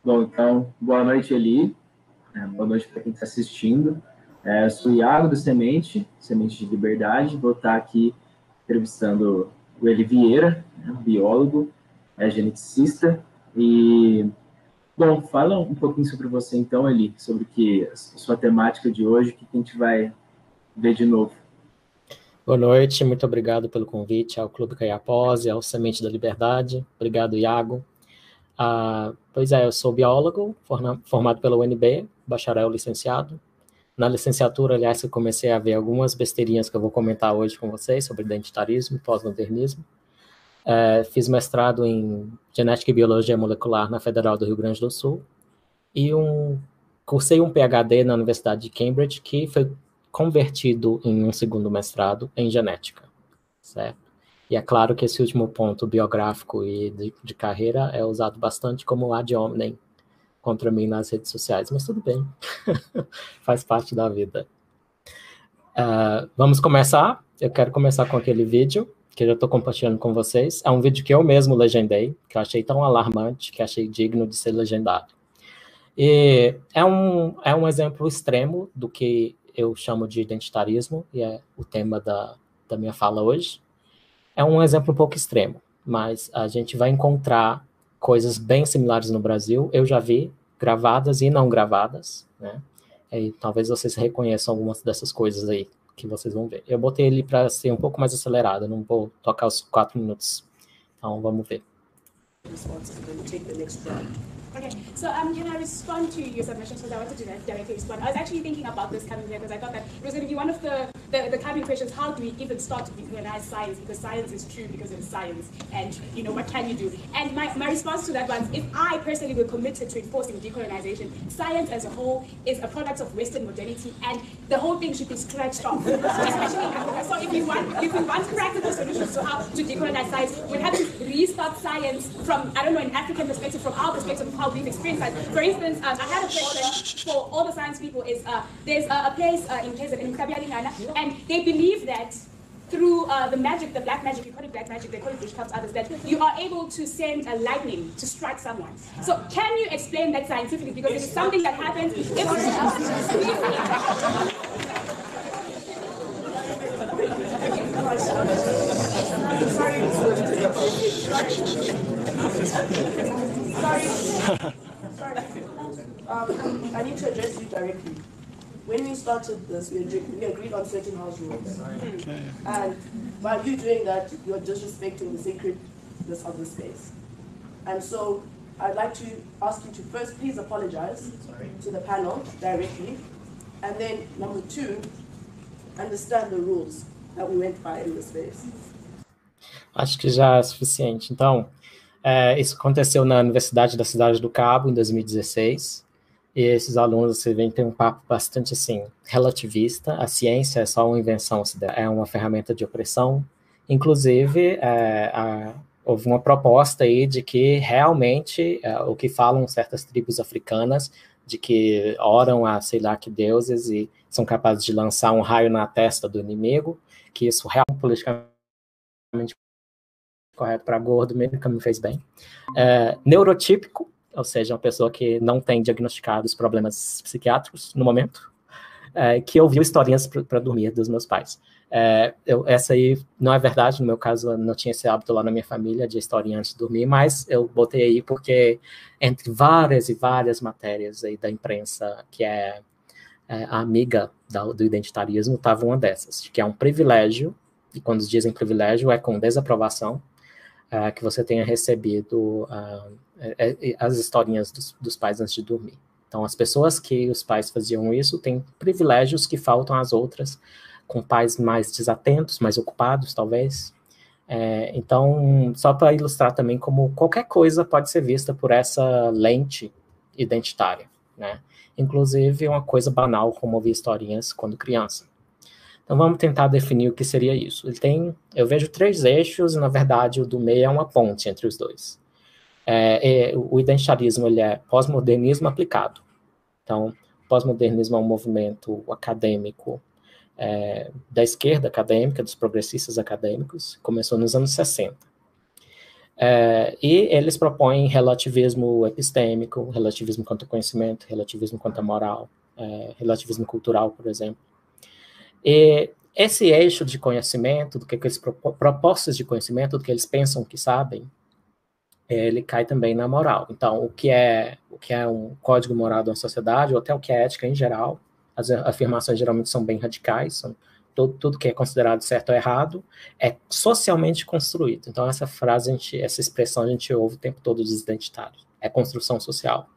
Bom, então, boa noite, Eli. Boa noite para quem está assistindo. Eu sou o Iago do Semente de Liberdade. Vou estar aqui entrevistando o Eli Vieira, biólogo, geneticista. E, bom, fala um pouquinho sobre você, então, Eli, sobre a sua temática de hoje, que a gente vai ver de novo. Boa noite, muito obrigado pelo convite ao Clube Caiapós e ao Semente da Liberdade. Obrigado, Iago. Pois é, eu sou biólogo, formado pela UNB, bacharel licenciado. Na licenciatura, aliás, eu comecei a ver algumas besteirinhas que eu vou comentar hoje com vocês sobre identitarismo e pós-modernismo. Fiz mestrado em Genética e Biologia Molecular na Federal do Rio Grande do Sul e cursei um PhD na Universidade de Cambridge, que foi convertido em um segundo mestrado em genética, certo? E é claro que esse último ponto biográfico e de carreira é usado bastante como ad hominem contra mim nas redes sociais, mas tudo bem, faz parte da vida. Vamos começar. Eu quero começar com aquele vídeo que eu já estou compartilhando com vocês. É um vídeo que eu mesmo legendei, que eu achei tão alarmante, que achei digno de ser legendado. E é um exemplo extremo do que eu chamo de identitarismo, e é o tema da minha fala hoje. É um exemplo um pouco extremo, mas a gente vai encontrar coisas bem similares no Brasil. Eu já vi gravadas e não gravadas, né? E talvez vocês reconheçam algumas dessas coisas aí que vocês vão ver. Eu botei ele para ser um pouco mais acelerado, não vou tocar os 4 minutos. Então, vamos ver. Okay, so can I respond to your submissions? Because I wanted to directly respond. I was actually thinking about this coming here because I thought that it was going to be one of the coming questions. How do we even start to decolonize science? Because science is true because it's science. And, you know, what can you do? And my response to that was, if I personally were committed to enforcing decolonization, science as a whole is a product of Western modernity, and the whole thing should be scratched off. Especially in Africa. So if we want practical solutions to how to decolonize science, we'll have to restart science from, I don't know, an African perspective, from our perspective, how we've experienced science. For instance, I had a question for all the science people is, there's a place in KZN, in Kabialingana, and they believe that through the magic, the black magic, you call it black magic, they call it witchcraft, others, that you are able to send a lightning to strike someone. So can you explain that scientifically? Because it is something that happens Sorry. I need to address you directly. When we started this, we agreed on certain house rules. Okay. And by you doing that, you're disrespecting the sacredness of the space. And so I'd like to ask you to first please apologize to the panel directly. And then, number 2, understand the rules that we went by in the space. Acho que já é suficiente. Então, isso aconteceu na Universidade da Cidade do Cabo, em 2016, e esses alunos, você vê, tem um papo bastante, assim, relativista. A ciência é só uma invenção, é uma ferramenta de opressão. Inclusive, houve uma proposta aí de que realmente, o que falam certas tribos africanas, de que oram a sei lá que deuses e são capazes de lançar um raio na testa do inimigo, que isso realmente politicamente correto para gordo, mesmo que me fez bem. Neurotípico, ou seja, uma pessoa que não tem diagnosticados problemas psiquiátricos no momento, que ouviu historinhas para dormir dos meus pais. Essa aí não é verdade, no meu caso, eu não tinha esse hábito lá na minha família de historinha antes de dormir, mas eu botei aí porque entre várias e várias matérias aí da imprensa, que é a amiga do identitarismo, estava uma dessas, que é um privilégio, e quando dizem privilégio é com desaprovação, que você tenha recebido as historinhas dos pais antes de dormir. Então, as pessoas que os pais faziam isso têm privilégios que faltam às outras, com pais mais desatentos, mais ocupados, talvez. Então, só para ilustrar também como qualquer coisa pode ser vista por essa lente identitária, né? Inclusive, uma coisa banal, como ouvir historinhas quando criança. Então, vamos tentar definir o que seria isso. Eu vejo 3 eixos, e, na verdade, o do meio é uma ponte entre os dois. O identitarismo ele é pós-modernismo aplicado. Então, pós-modernismo é um movimento acadêmico da esquerda acadêmica, dos progressistas acadêmicos, começou nos anos 60. E eles propõem relativismo epistêmico, relativismo quanto ao conhecimento, relativismo quanto à moral, relativismo cultural, por exemplo. E esse eixo de conhecimento, do que eles propostas de conhecimento, do que eles pensam que sabem, ele cai também na moral. Então, o que é um código moral de uma sociedade, ou até o que é ética em geral, as afirmações geralmente são bem radicais, são tudo que é considerado certo ou errado é socialmente construído. Então, essa frase, essa expressão a gente ouve o tempo todo dos identitários. É construção social.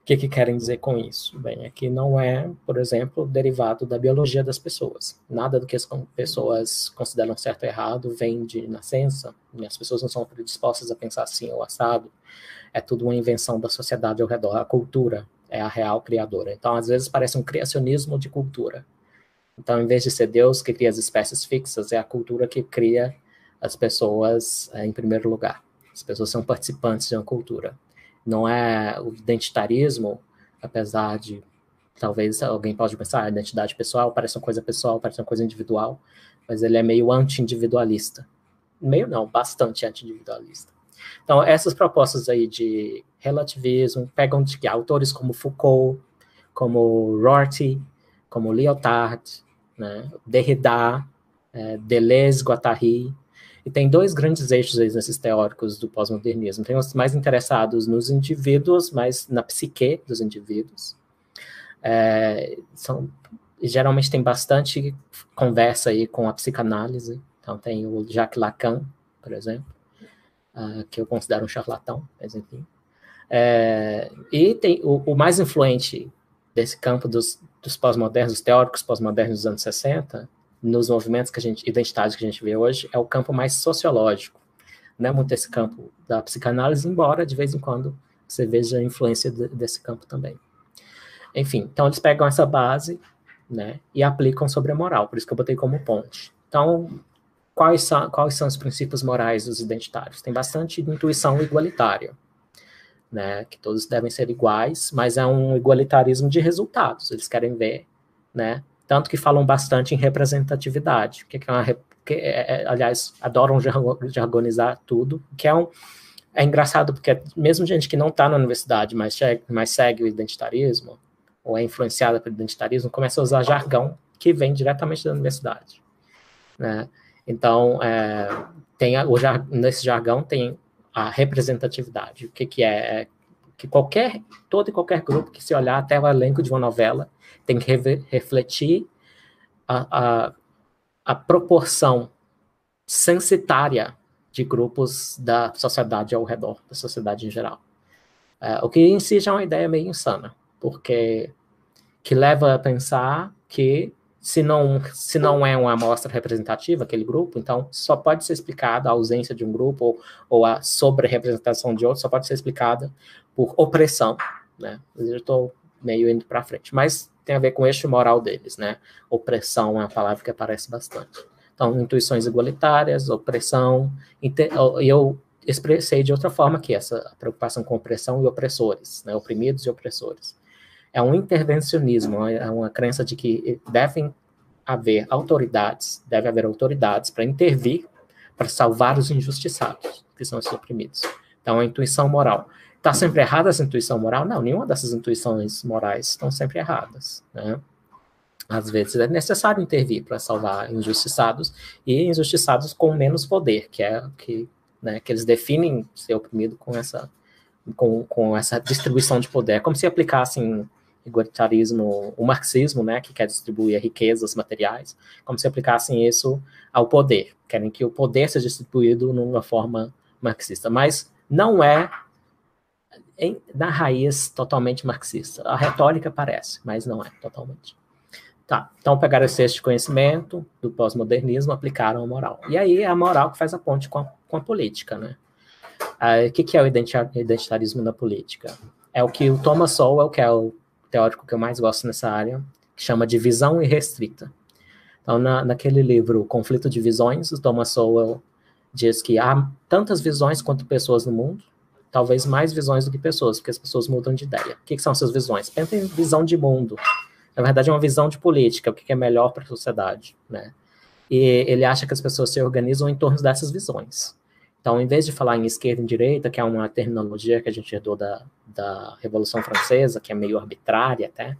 O que querem dizer com isso? Bem, aqui não é, por exemplo, derivado da biologia das pessoas. Nada do que as pessoas consideram certo ou errado vem de nascença. As pessoas não são predispostas a pensar assim ou assado. É tudo uma invenção da sociedade ao redor. A cultura é a real criadora. Então, às vezes, parece um criacionismo de cultura. Então, em vez de ser Deus que cria as espécies fixas, é a cultura que cria as pessoas em primeiro lugar. As pessoas são participantes de uma cultura. Não é o identitarismo, apesar de, talvez alguém pode pensar, a identidade pessoal parece uma coisa pessoal, parece uma coisa individual, mas ele é meio anti-individualista. Meio não, bastante anti-individualista. Então, essas propostas aí de relativismo pegam de autores como Foucault, como Rorty, como Lyotard, né, Derrida, Deleuze, Guattari, e tem dois grandes eixos aí nesses teóricos do pós-modernismo. Tem os mais interessados nos indivíduos, mas na psique dos indivíduos. Geralmente tem bastante conversa aí com a psicanálise. Então tem o Jacques Lacan, por exemplo, que eu considero um charlatão, mas enfim. E tem o mais influente desse campo dos pós-modernos, dos teóricos pós-modernos dos anos 60, nos movimentos identitários que a gente vê hoje, é o campo mais sociológico. Não é muito esse campo da psicanálise, embora de vez em quando você veja a influência desse campo também. Enfim, então eles pegam essa base, né, e aplicam sobre a moral, por isso que eu botei como ponte. Então, quais são os princípios morais dos identitários? Tem bastante intuição igualitária, né, que todos devem ser iguais, mas é um igualitarismo de resultados, eles querem ver, né, tanto que falam bastante em representatividade, aliás, adoram jargonizar tudo, que é engraçado, porque mesmo gente que não está na universidade, mas segue o identitarismo, ou é influenciada pelo identitarismo, começa a usar jargão que vem diretamente da universidade, né? Então, nesse jargão tem a representatividade, o que é que todo e qualquer grupo que se olhar até o elenco de uma novela tem que refletir a proporção censitária de grupos da sociedade ao redor, da sociedade em geral. O que em si já é uma ideia meio insana, porque que leva a pensar que se não é uma amostra representativa, aquele grupo, então só pode ser explicada a ausência de um grupo ou a sobre-representação de outro, só pode ser explicada por opressão, né? Eu estou meio indo para frente, mas tem a ver com o eixo moral deles, né? Opressão é uma palavra que aparece bastante. Então, intuições igualitárias, opressão, e eu expressei de outra forma que essa preocupação com opressão e opressores, né? Oprimidos e opressores. É um intervencionismo, é uma crença de que deve haver autoridades para intervir, para salvar os injustiçados, que são os oprimidos. Então, a intuição moral. Está sempre errada essa intuição moral? Não, nenhuma dessas intuições morais estão sempre erradas, né? Às vezes é necessário intervir para salvar injustiçados, e injustiçados com menos poder, que eles definem ser oprimido com essa distribuição de poder. É como se aplicassem igualitarismo, o marxismo, né, que quer distribuir riquezas materiais, como se aplicassem isso ao poder. Querem que o poder seja distribuído numa forma marxista, mas não é na raiz totalmente marxista. A retórica parece, mas não é totalmente. Tá, então pegaram esse texto de conhecimento do pós-modernismo, aplicaram a moral. E aí é a moral que faz a ponte com a política, né? O que é o identitarismo na política? É o que o Thomas Sowell, que é o teórico que eu mais gosto nessa área, que chama de visão irrestrita. Então, naquele livro, O Conflito de Visões, o Thomas Sowell diz que há tantas visões quanto pessoas no mundo, talvez mais visões do que pessoas, porque as pessoas mudam de ideia. O que são essas visões? Pensa em visão de mundo. Na verdade, é uma visão de política, o que é melhor para a sociedade, né? E ele acha que as pessoas se organizam em torno dessas visões. Então, em vez de falar em esquerda e direita, que é uma terminologia que a gente herdou da Revolução Francesa, que é meio arbitrária até,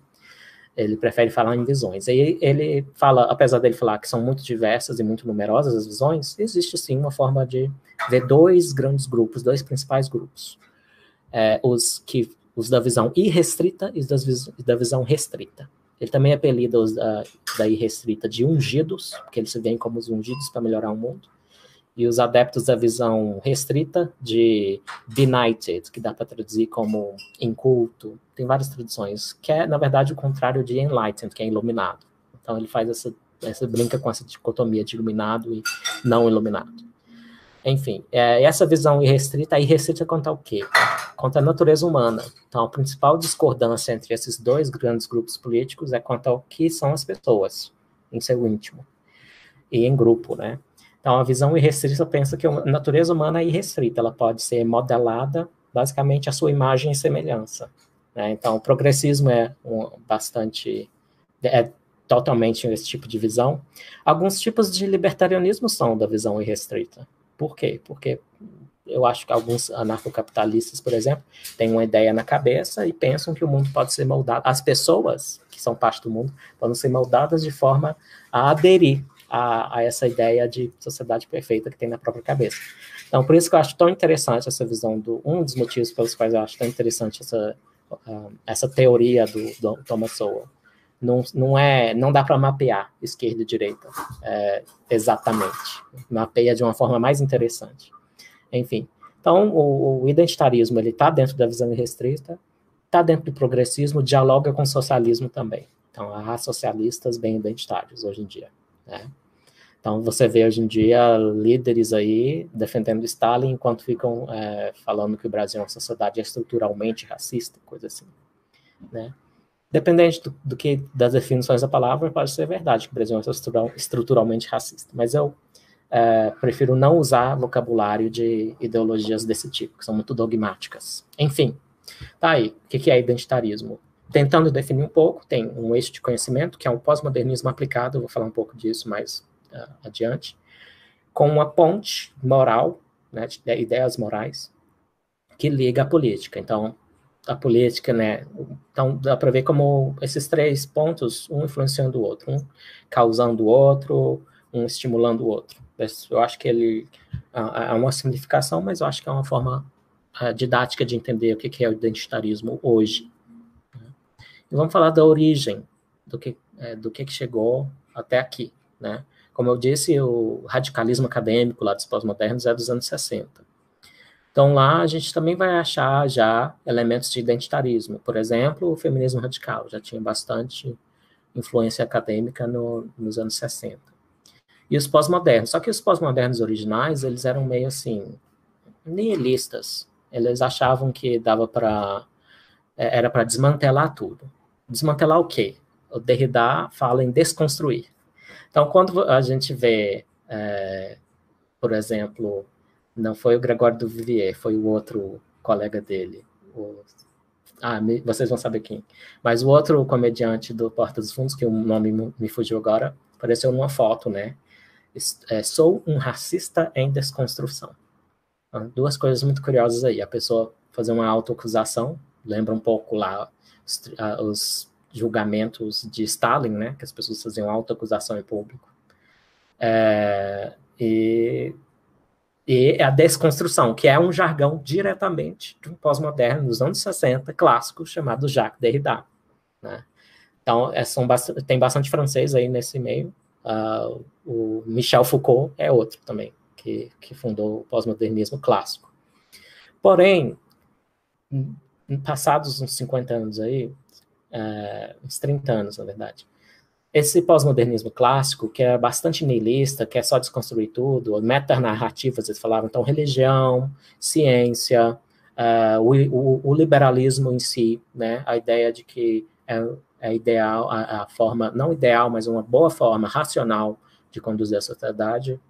ele prefere falar em visões. E ele fala, apesar dele falar que são muito diversas e muito numerosas as visões, existe sim uma forma de ver dois grandes grupos, dois principais grupos. Os da visão irrestrita e os da visão restrita. Ele também apelida os da irrestrita de ungidos, porque eles se veem como os ungidos para melhorar o mundo. E os adeptos da visão restrita de benighted, que dá para traduzir como inculto, tem várias traduções, que é, na verdade, o contrário de enlightened, que é iluminado. Então, ele faz essa brinca com essa dicotomia de iluminado e não iluminado. Enfim, essa visão irrestrita conta o quê? Conta a natureza humana. Então, a principal discordância entre esses dois grandes grupos políticos é quanto ao que são as pessoas, em seu íntimo, e em grupo, né? Então, a visão irrestrita pensa que a natureza humana é irrestrita, ela pode ser modelada, basicamente, à sua imagem e semelhança. Né? Então, o progressismo é totalmente esse tipo de visão. Alguns tipos de libertarianismo são da visão irrestrita. Por quê? Porque eu acho que alguns anarcocapitalistas, por exemplo, têm uma ideia na cabeça e pensam que o mundo pode ser moldado, as pessoas que são parte do mundo podem ser moldadas de forma a aderir a essa ideia de sociedade perfeita que tem na própria cabeça. Então, por isso que eu acho tão interessante essa visão um dos motivos pelos quais eu acho tão interessante essa teoria do Thomas Sowell. Não dá para mapear esquerda e direita exatamente. Mapeia de uma forma mais interessante. Enfim, então o identitarismo ele está dentro da visão irrestrita, está dentro do progressismo, dialoga com o socialismo também. Então, há socialistas bem identitários hoje em dia. Né? Então, você vê hoje em dia líderes aí defendendo Stalin enquanto ficam falando que o Brasil é uma sociedade estruturalmente racista, coisa assim. Né? Dependente das definições da palavra, pode ser verdade que o Brasil é estruturalmente racista, mas eu prefiro não usar vocabulário de ideologias desse tipo, que são muito dogmáticas. Enfim, tá aí. O que é identitarismo? Tentando definir um pouco, tem um eixo de conhecimento, que é um pós-modernismo aplicado, eu vou falar um pouco disso mais adiante, com uma ponte moral, né, de ideias morais, que liga a política. Então, a política, né, então dá para ver como esses três pontos, um influenciando o outro, um causando o outro, um estimulando o outro. Eu acho que é uma simplificação, mas eu acho que é uma forma didática de entender o que é o identitarismo hoje. E vamos falar da origem, do que chegou até aqui, né? Como eu disse, o radicalismo acadêmico lá dos pós-modernos é dos anos 60. Então, lá a gente também vai achar já elementos de identitarismo. Por exemplo, o feminismo radical já tinha bastante influência acadêmica nos anos 60. E os pós-modernos. Só que os pós-modernos originais, eles eram meio assim, nihilistas. Eles achavam que era para desmantelar tudo. Desmantelar o quê? O Derrida fala em desconstruir. Então, quando a gente vê, por exemplo, não foi o Gregório do Vivier, foi o outro colega dele. Vocês vão saber quem. Mas o outro comediante do Porta dos Fundos, que o nome me fugiu agora, apareceu numa foto, né? Sou um racista em desconstrução. Então, duas coisas muito curiosas aí. A pessoa fazer uma autoacusação, lembra um pouco lá os julgamentos de Stalin, né? Que as pessoas faziam autoacusação em público. E a desconstrução, que é um jargão diretamente de um pós-moderno dos anos 60, clássico, chamado Jacques Derrida. Né? Então, tem bastante francês aí nesse meio. O Michel Foucault é outro também, que fundou o pós-modernismo clássico. Porém, passados uns 50 anos aí, uns 30 anos, na verdade, esse pós-modernismo clássico, que é bastante niilista, que é só desconstruir tudo, metanarrativas, eles falavam, então, religião, ciência, o liberalismo em si, né, a ideia de que é ideal, a forma, não ideal, mas uma boa forma racional de conduzir a sociedade,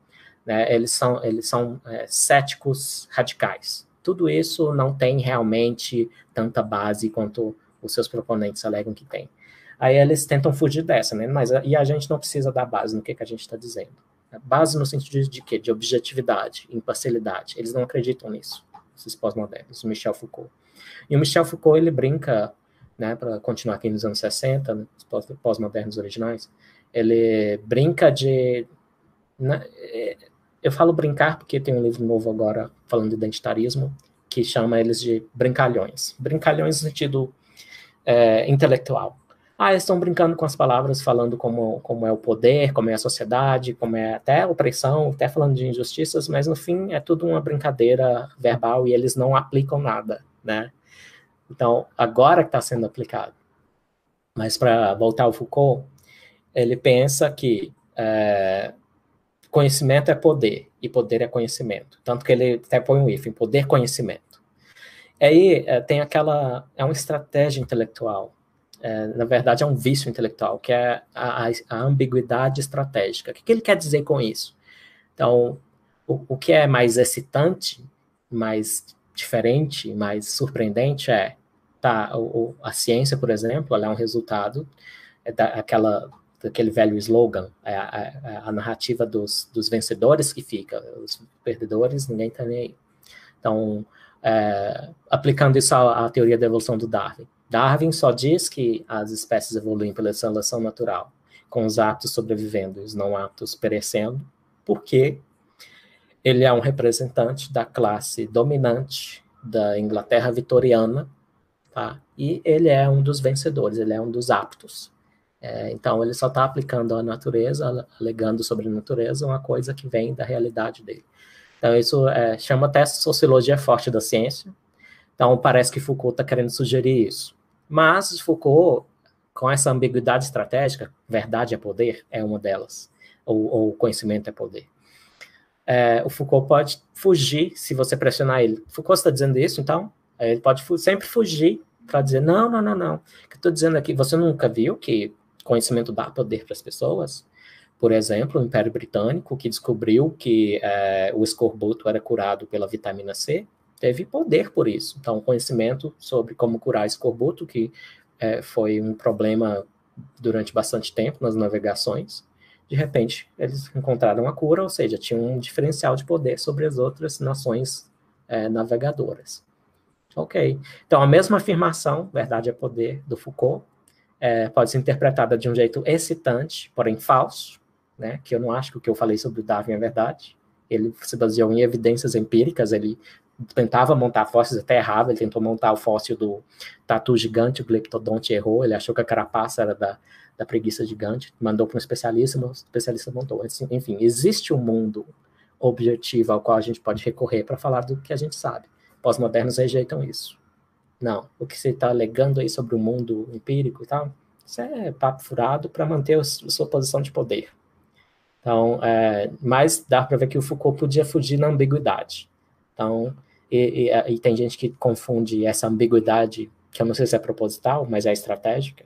né, eles são céticos radicais. Tudo isso não tem realmente tanta base quanto os seus proponentes alegam que tem. Aí eles tentam fugir dessa, né? E a gente não precisa dar base no que a gente está dizendo. Base no sentido de quê? De objetividade, imparcialidade. Eles não acreditam nisso, esses pós-modernos, o Michel Foucault. E o Michel Foucault, ele brinca, né, para continuar aqui nos anos 60, né, os pós-modernos originais, ele brinca de... Né, eu falo brincar porque tem um livro novo agora falando de identitarismo, que chama eles de brincalhões. Brincalhões no sentido intelectual. Eles estão brincando com as palavras, falando como é o poder, como é a sociedade, como é até a opressão, até falando de injustiças, mas no fim é tudo uma brincadeira verbal e eles não aplicam nada, né? Então, agora que está sendo aplicado. Mas para voltar ao Foucault, ele pensa que conhecimento é poder, e poder é conhecimento. Tanto que ele até põe um hífen, poder-conhecimento. Aí tem aquela... É uma estratégia intelectual. Na verdade, é um vício intelectual, que é a ambiguidade estratégica. O que ele quer dizer com isso? Então, o que é mais excitante, mais diferente, mais surpreendente a ciência, por exemplo, ela é um resultado daquele velho slogan, a narrativa dos vencedores que fica, os perdedores, ninguém está nem aí. Então, aplicando isso à teoria da evolução do Darwin. Darwin só diz que as espécies evoluem pela seleção natural, com os aptos sobrevivendo e os não aptos perecendo, porque ele é um representante da classe dominante da Inglaterra vitoriana, tá? E ele é um dos vencedores, ele é um dos aptos. Então, ele só está aplicando a natureza, alegando sobre a natureza, uma coisa que vem da realidade dele. Então, isso chama até sociologia forte da ciência. Então, parece que Foucault está querendo sugerir isso. Mas Foucault, com essa ambiguidade estratégica, verdade é poder, é uma delas, ou conhecimento é poder. O Foucault pode fugir, se você pressionar ele. Foucault está dizendo isso, então, ele pode sempre fugir para dizer, não. O que eu estou dizendo aqui, você nunca viu que conhecimento dá poder para as pessoas? Por exemplo, o Império Britânico, que descobriu que o escorbuto era curado pela vitamina C, teve poder por isso. Então, conhecimento sobre como curar escorbuto, que foi um problema durante bastante tempo nas navegações, de repente, eles encontraram a cura, ou seja, tinha um diferencial de poder sobre as outras nações navegadoras. Ok. Então, a mesma afirmação, verdade é poder, do Foucault, pode ser interpretada de um jeito excitante, porém falso, né? Que eu não acho que o que eu falei sobre o Darwin é verdade. Ele se baseou em evidências empíricas, ele tentava montar fósseis, até errava, ele tentou montar o fóssil do tatu gigante, o Gleptodonte errou, ele achou que a carapaça era da preguiça gigante, mandou para um especialista, o especialista montou. Assim, enfim, existe um mundo objetivo ao qual a gente pode recorrer para falar do que a gente sabe. Pós-modernos rejeitam isso. Não, o que você está alegando aí sobre o mundo empírico e tal, isso é papo furado para manter a sua posição de poder. Então, mas dá para ver que o Foucault podia fugir na ambiguidade. Então, e tem gente que confunde essa ambiguidade, que eu não sei se é proposital, mas é estratégica,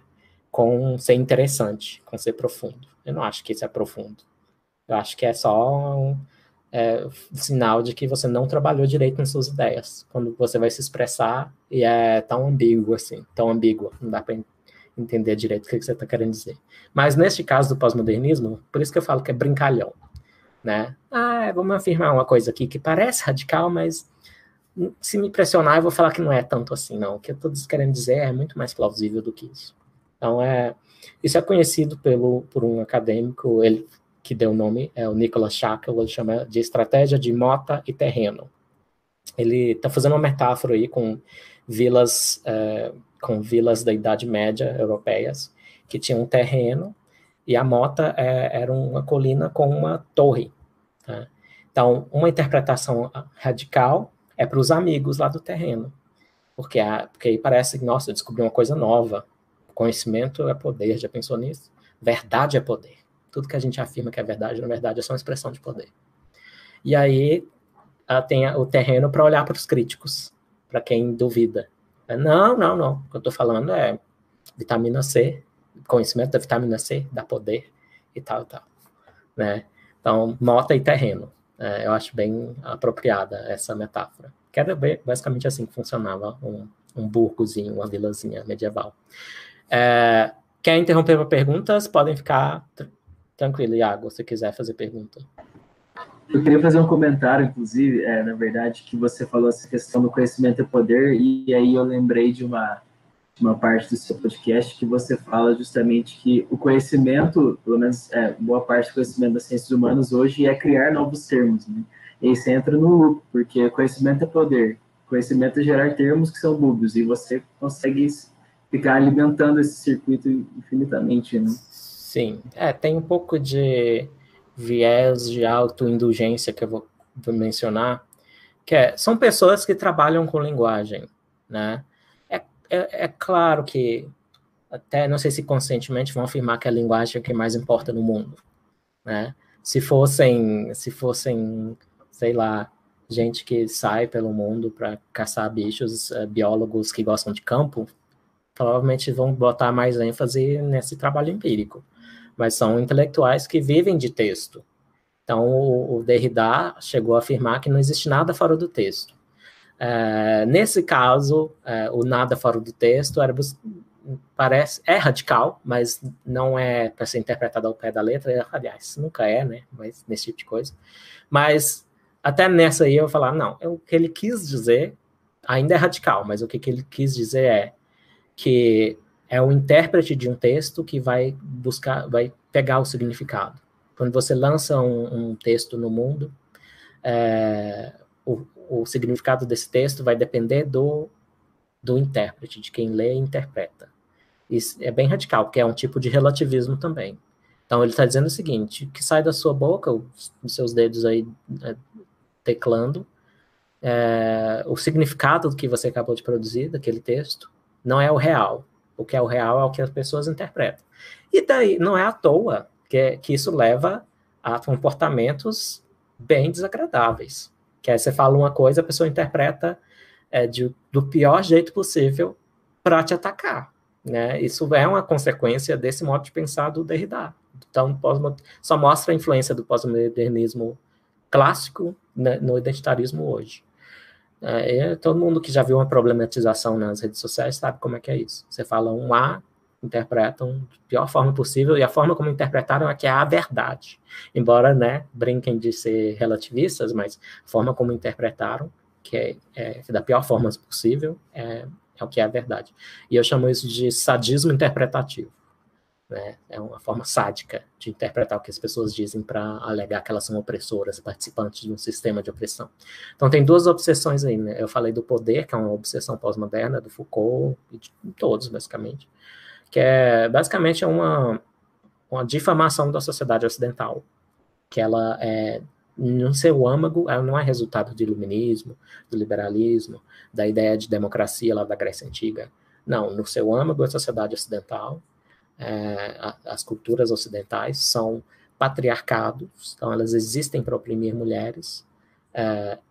com ser interessante, com ser profundo. Eu não acho que isso é profundo. Eu acho que é só um sinal de que você não trabalhou direito nas suas ideias. Quando você vai se expressar e é tão ambíguo assim, tão ambíguo, não dá para entender direito o que você está querendo dizer. Mas neste caso do pós-modernismo, por isso que eu falo que é brincalhão, né? Vamos afirmar uma coisa aqui que parece radical, mas se me pressionar eu vou falar que não é tanto assim, não. O que eu estou querendo dizer é muito mais plausível do que isso. Então, isso é conhecido por um acadêmico, ele que deu o nome, o Nicholas Shackle, ele chama de estratégia de mota e terreno. Ele está fazendo uma metáfora aí com vilas da Idade Média europeias, que tinham um terreno, e a mota era uma colina com uma torre. Tá? Então, uma interpretação radical é para os amigos lá do terreno, porque aí parece que, nossa, eu descobri uma coisa nova, conhecimento é poder, já pensou nisso? Verdade é poder. Tudo que a gente afirma que é verdade, na verdade, é só uma expressão de poder. E aí tem o terreno para olhar para os críticos, para quem duvida. Não. O que eu estou falando é vitamina C, conhecimento da vitamina C, dá poder e tal. Né? Então, mota e terreno. Eu acho bem apropriada essa metáfora. Que era basicamente assim que funcionava um burgozinho, uma vilazinha medieval. Quer interromper para perguntas? Podem ficar Tranquilo, Iago, se quiser fazer pergunta. Eu queria fazer um comentário, inclusive, na verdade, que você falou essa questão do conhecimento e poder, e aí eu lembrei de uma parte do seu podcast que você fala justamente que o conhecimento, pelo menos boa parte do conhecimento das ciências humanas hoje é criar novos termos, né? E aí você entra no loop, porque conhecimento é poder, conhecimento é gerar termos que são búbios, e você consegue ficar alimentando esse circuito infinitamente, né? Sim, tem um pouco de viés de autoindulgência que eu vou mencionar, que são pessoas que trabalham com linguagem, né? É claro que, até não sei se conscientemente, vão afirmar que a linguagem é o que mais importa no mundo, né? Se fossem, sei lá, gente que sai pelo mundo para caçar bichos, biólogos que gostam de campo, provavelmente vão botar mais ênfase nesse trabalho empírico. Mas são intelectuais que vivem de texto. Então, o Derrida chegou a afirmar que não existe nada fora do texto. Nesse caso, o nada fora do texto é radical, mas não é para ser interpretado ao pé da letra. Aliás, nunca né? Mas nesse tipo de coisa. Mas até nessa aí eu vou falar, não, o que ele quis dizer ainda é radical, mas o que ele quis dizer é que é o intérprete de um texto que vai pegar o significado. Quando você lança um texto no mundo, o significado desse texto vai depender do intérprete, de quem lê e interpreta. Isso é bem radical, porque é um tipo de relativismo também. Então, ele está dizendo o seguinte, que sai da sua boca, os seus dedos aí teclando, o significado que você acabou de produzir, daquele texto, não é o real. O que é o real é o que as pessoas interpretam. E daí, não é à toa que isso leva a comportamentos bem desagradáveis. Que aí você fala uma coisa, a pessoa interpreta do pior jeito possível para te atacar. Né? Isso é uma consequência desse modo de pensar do Derrida. Então, só mostra a influência do pós-modernismo clássico, né, no identitarismo hoje. Todo mundo que já viu uma problematização nas redes sociais sabe como é que é isso. Você fala um A, interpretam da pior forma possível, e a forma como interpretaram é que é a verdade. Embora, né, brinquem de ser relativistas, mas a forma como interpretaram, que é da pior forma possível, é o que é a verdade. E eu chamo isso de sadismo interpretativo. Né? É uma forma sádica de interpretar o que as pessoas dizem para alegar que elas são opressoras, participantes de um sistema de opressão. Então, tem duas obsessões aí, né? Eu falei do poder, que é uma obsessão pós-moderna, do Foucault, e de todos, basicamente, que basicamente uma difamação da sociedade ocidental, que ela no seu âmago, ela não é resultado do iluminismo, do liberalismo, da ideia de democracia lá da Grécia Antiga. Não, no seu âmago, a sociedade ocidental, as culturas ocidentais são patriarcados, então elas existem para oprimir mulheres,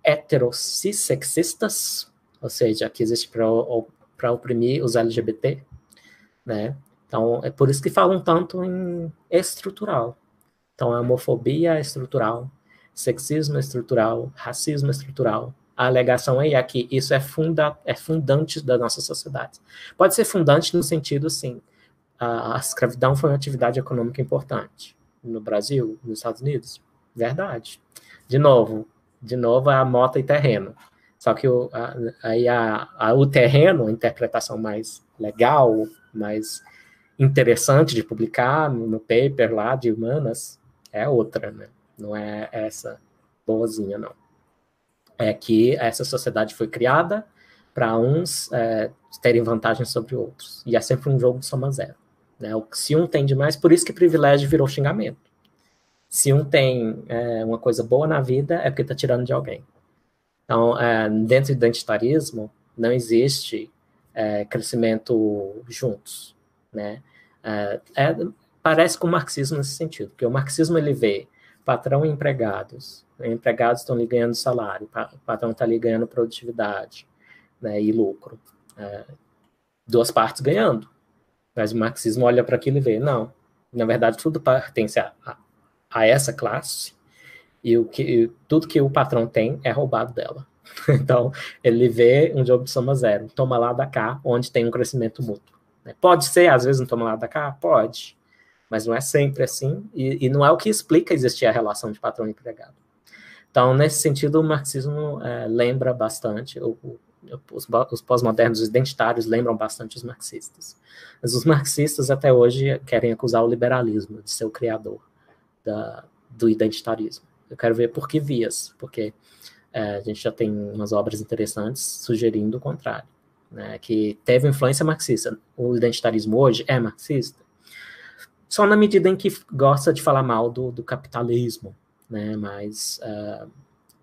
heterossexistas, ou seja, que existe para oprimir os LGBT, né? Então, é por isso que falam tanto em estrutural. Então, a homofobia é estrutural, sexismo é estrutural, racismo é estrutural. A alegação é que isso é fundante da nossa sociedade. Pode ser fundante no sentido, sim, a escravidão foi uma atividade econômica importante. No Brasil, nos Estados Unidos, verdade. De novo a mota e terreno. Só que o terreno, a interpretação mais legal, mais interessante de publicar no paper lá de humanas, é outra, né? Não é essa boazinha, não. É que essa sociedade foi criada para uns terem vantagem sobre outros. E é sempre um jogo de soma zero. Né? Se um tem demais, por isso que privilégio virou xingamento. Se um tem uma coisa boa na vida, é porque está tirando de alguém. Então, dentro do identitarismo, não existe crescimento juntos. Né? Parece com o marxismo nesse sentido, porque o marxismo ele vê patrão e empregados estão ali ganhando salário, o patrão está ali ganhando produtividade, né, e lucro. Duas partes ganhando. Mas o marxismo olha para aquilo e vê, não, na verdade tudo pertence a essa classe e tudo que o patrão tem é roubado dela. Então, ele vê um jogo de soma zero, toma lá da cá, onde tem um crescimento mútuo. Pode ser, às vezes, um toma lá da cá? Pode. mas não é sempre assim, e não é o que explica existir a relação de patrão e empregado. Então, nesse sentido, o marxismo lembra bastante, os pós-modernos identitários lembram bastante os marxistas. Mas os marxistas, até hoje, querem acusar o liberalismo de ser o criador do identitarismo. Eu quero ver por que vias, porque a gente já tem umas obras interessantes sugerindo o contrário, né, que teve influência marxista. O identitarismo hoje é marxista, só na medida em que gosta de falar mal do capitalismo, né, mas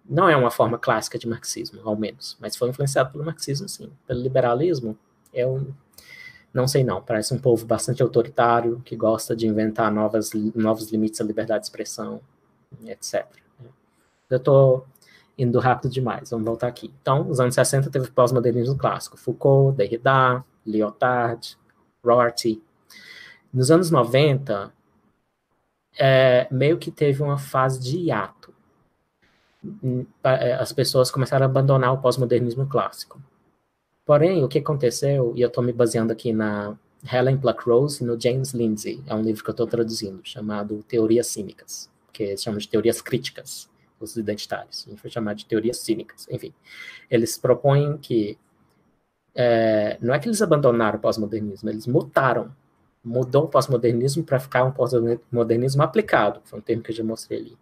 não é uma forma clássica de marxismo, ao menos, mas foi influenciado pelo marxismo, sim. Pelo liberalismo, eu não sei não, parece um povo bastante autoritário, que gosta de inventar novos limites à liberdade de expressão, etc. Eu estou indo rápido demais, vamos voltar aqui. Então, nos anos 60 teve o pós-modernismo clássico, Foucault, Derrida, Lyotard, Rorty. Nos anos 90, meio que teve uma fase de hiato. As pessoas começaram a abandonar o pós-modernismo clássico. Porém, o que aconteceu, e eu estou me baseando aqui na Helen Pluckrose e no James Lindsay, é um livro que eu estou traduzindo, chamado Teorias Cínicas, que se chama de Teorias Críticas, os identitários. A gente vai chamar de Teorias Cínicas. Enfim, eles propõem que não é que eles abandonaram o pós-modernismo, eles mudou o pós-modernismo para ficar um pós-modernismo aplicado, foi um termo que eu já mostrei ali.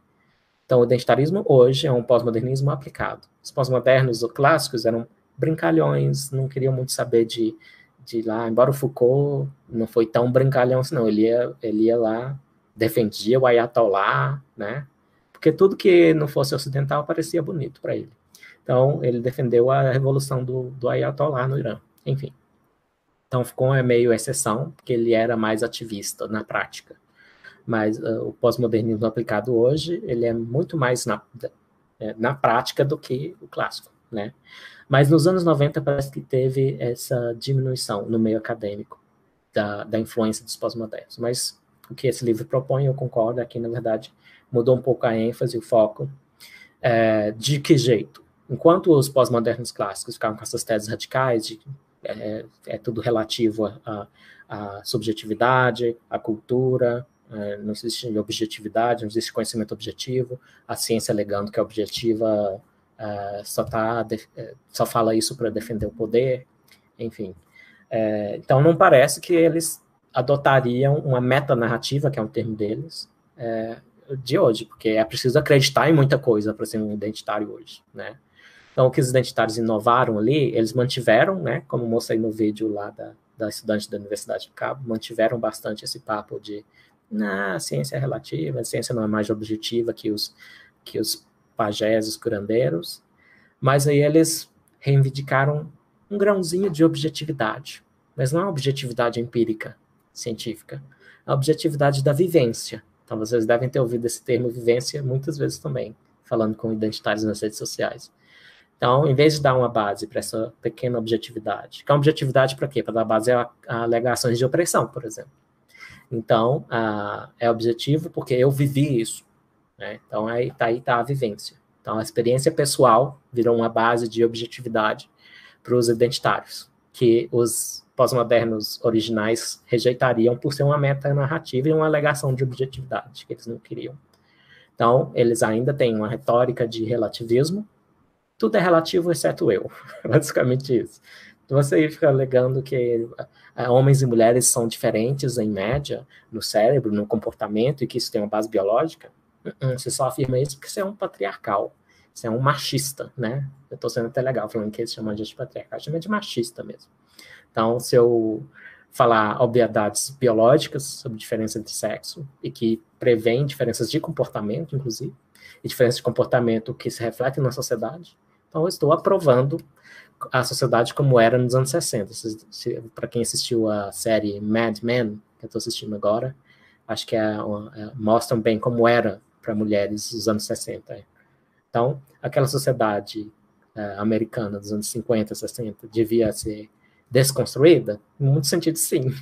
Então, o identitarismo hoje é um pós-modernismo aplicado. Os pós-modernos ou clássicos eram brincalhões, não queriam muito saber de lá, embora o Foucault não foi tão brincalhão assim, não, ele ia lá, defendia o Ayatollah, né? Porque tudo que não fosse ocidental parecia bonito para ele. Então, ele defendeu a revolução do Ayatollah no Irã, enfim. Então, Foucault é meio exceção, porque ele era mais ativista na prática. Mas o pós-modernismo aplicado hoje, ele é muito mais na prática do que o clássico, né? Mas nos anos 90 parece que teve essa diminuição no meio acadêmico da influência dos pós-modernos. Mas o que esse livro propõe, eu concordo, aqui na verdade mudou um pouco a ênfase, o foco. De que jeito? Enquanto os pós-modernos clássicos ficavam com essas teses radicais de tudo relativo à subjetividade, à cultura, não existe objetividade, não existe conhecimento objetivo, a ciência alegando que a objetiva só fala isso para defender o poder, enfim. Então, não parece que eles adotariam uma metanarrativa, que é um termo deles, de hoje, porque é preciso acreditar em muita coisa para ser um identitário hoje, né? Então, o que os identitários inovaram ali, eles mantiveram, né, como mostrei no vídeo lá da estudante da Universidade do Cabo, mantiveram bastante esse papo de a ciência é relativa, a ciência não é mais objetiva que os pajés, os curandeiros, mas aí eles reivindicaram um grãozinho de objetividade, mas não é uma objetividade empírica, científica, é a objetividade da vivência. Então, vocês devem ter ouvido esse termo vivência muitas vezes também, falando com identitários nas redes sociais. Então, em vez de dar uma base para essa pequena objetividade, que é uma objetividade para quê? Para dar base a alegações de opressão, por exemplo. Então, é objetivo porque eu vivi isso, né? Então, aí tá a vivência. Então, a experiência pessoal virou uma base de objetividade para os identitários, que os pós-modernos originais rejeitariam por ser uma metanarrativa e uma alegação de objetividade, que eles não queriam. Então, eles ainda têm uma retórica de relativismo, tudo é relativo exceto eu, basicamente isso. Então, você fica alegando que homens e mulheres são diferentes em média no cérebro, no comportamento, e que isso tem uma base biológica. Você só afirma isso porque você é um patriarcal, você é um machista, né? Eu estou sendo até legal falando que eles chamam de patriarcal, chama de machista mesmo. Então, se eu falar obviedades biológicas sobre diferença entre sexo, e que prevêem diferenças de comportamento, inclusive, e diferenças de comportamento que se refletem na sociedade, então eu estou aprovando a sociedade como era nos anos 60. Para quem assistiu a série Mad Men, que eu estou assistindo agora, acho que mostram bem como era para mulheres nos anos 60. Então, aquela sociedade americana dos anos 50, 60, devia ser desconstruída? Em muito sentido, sim.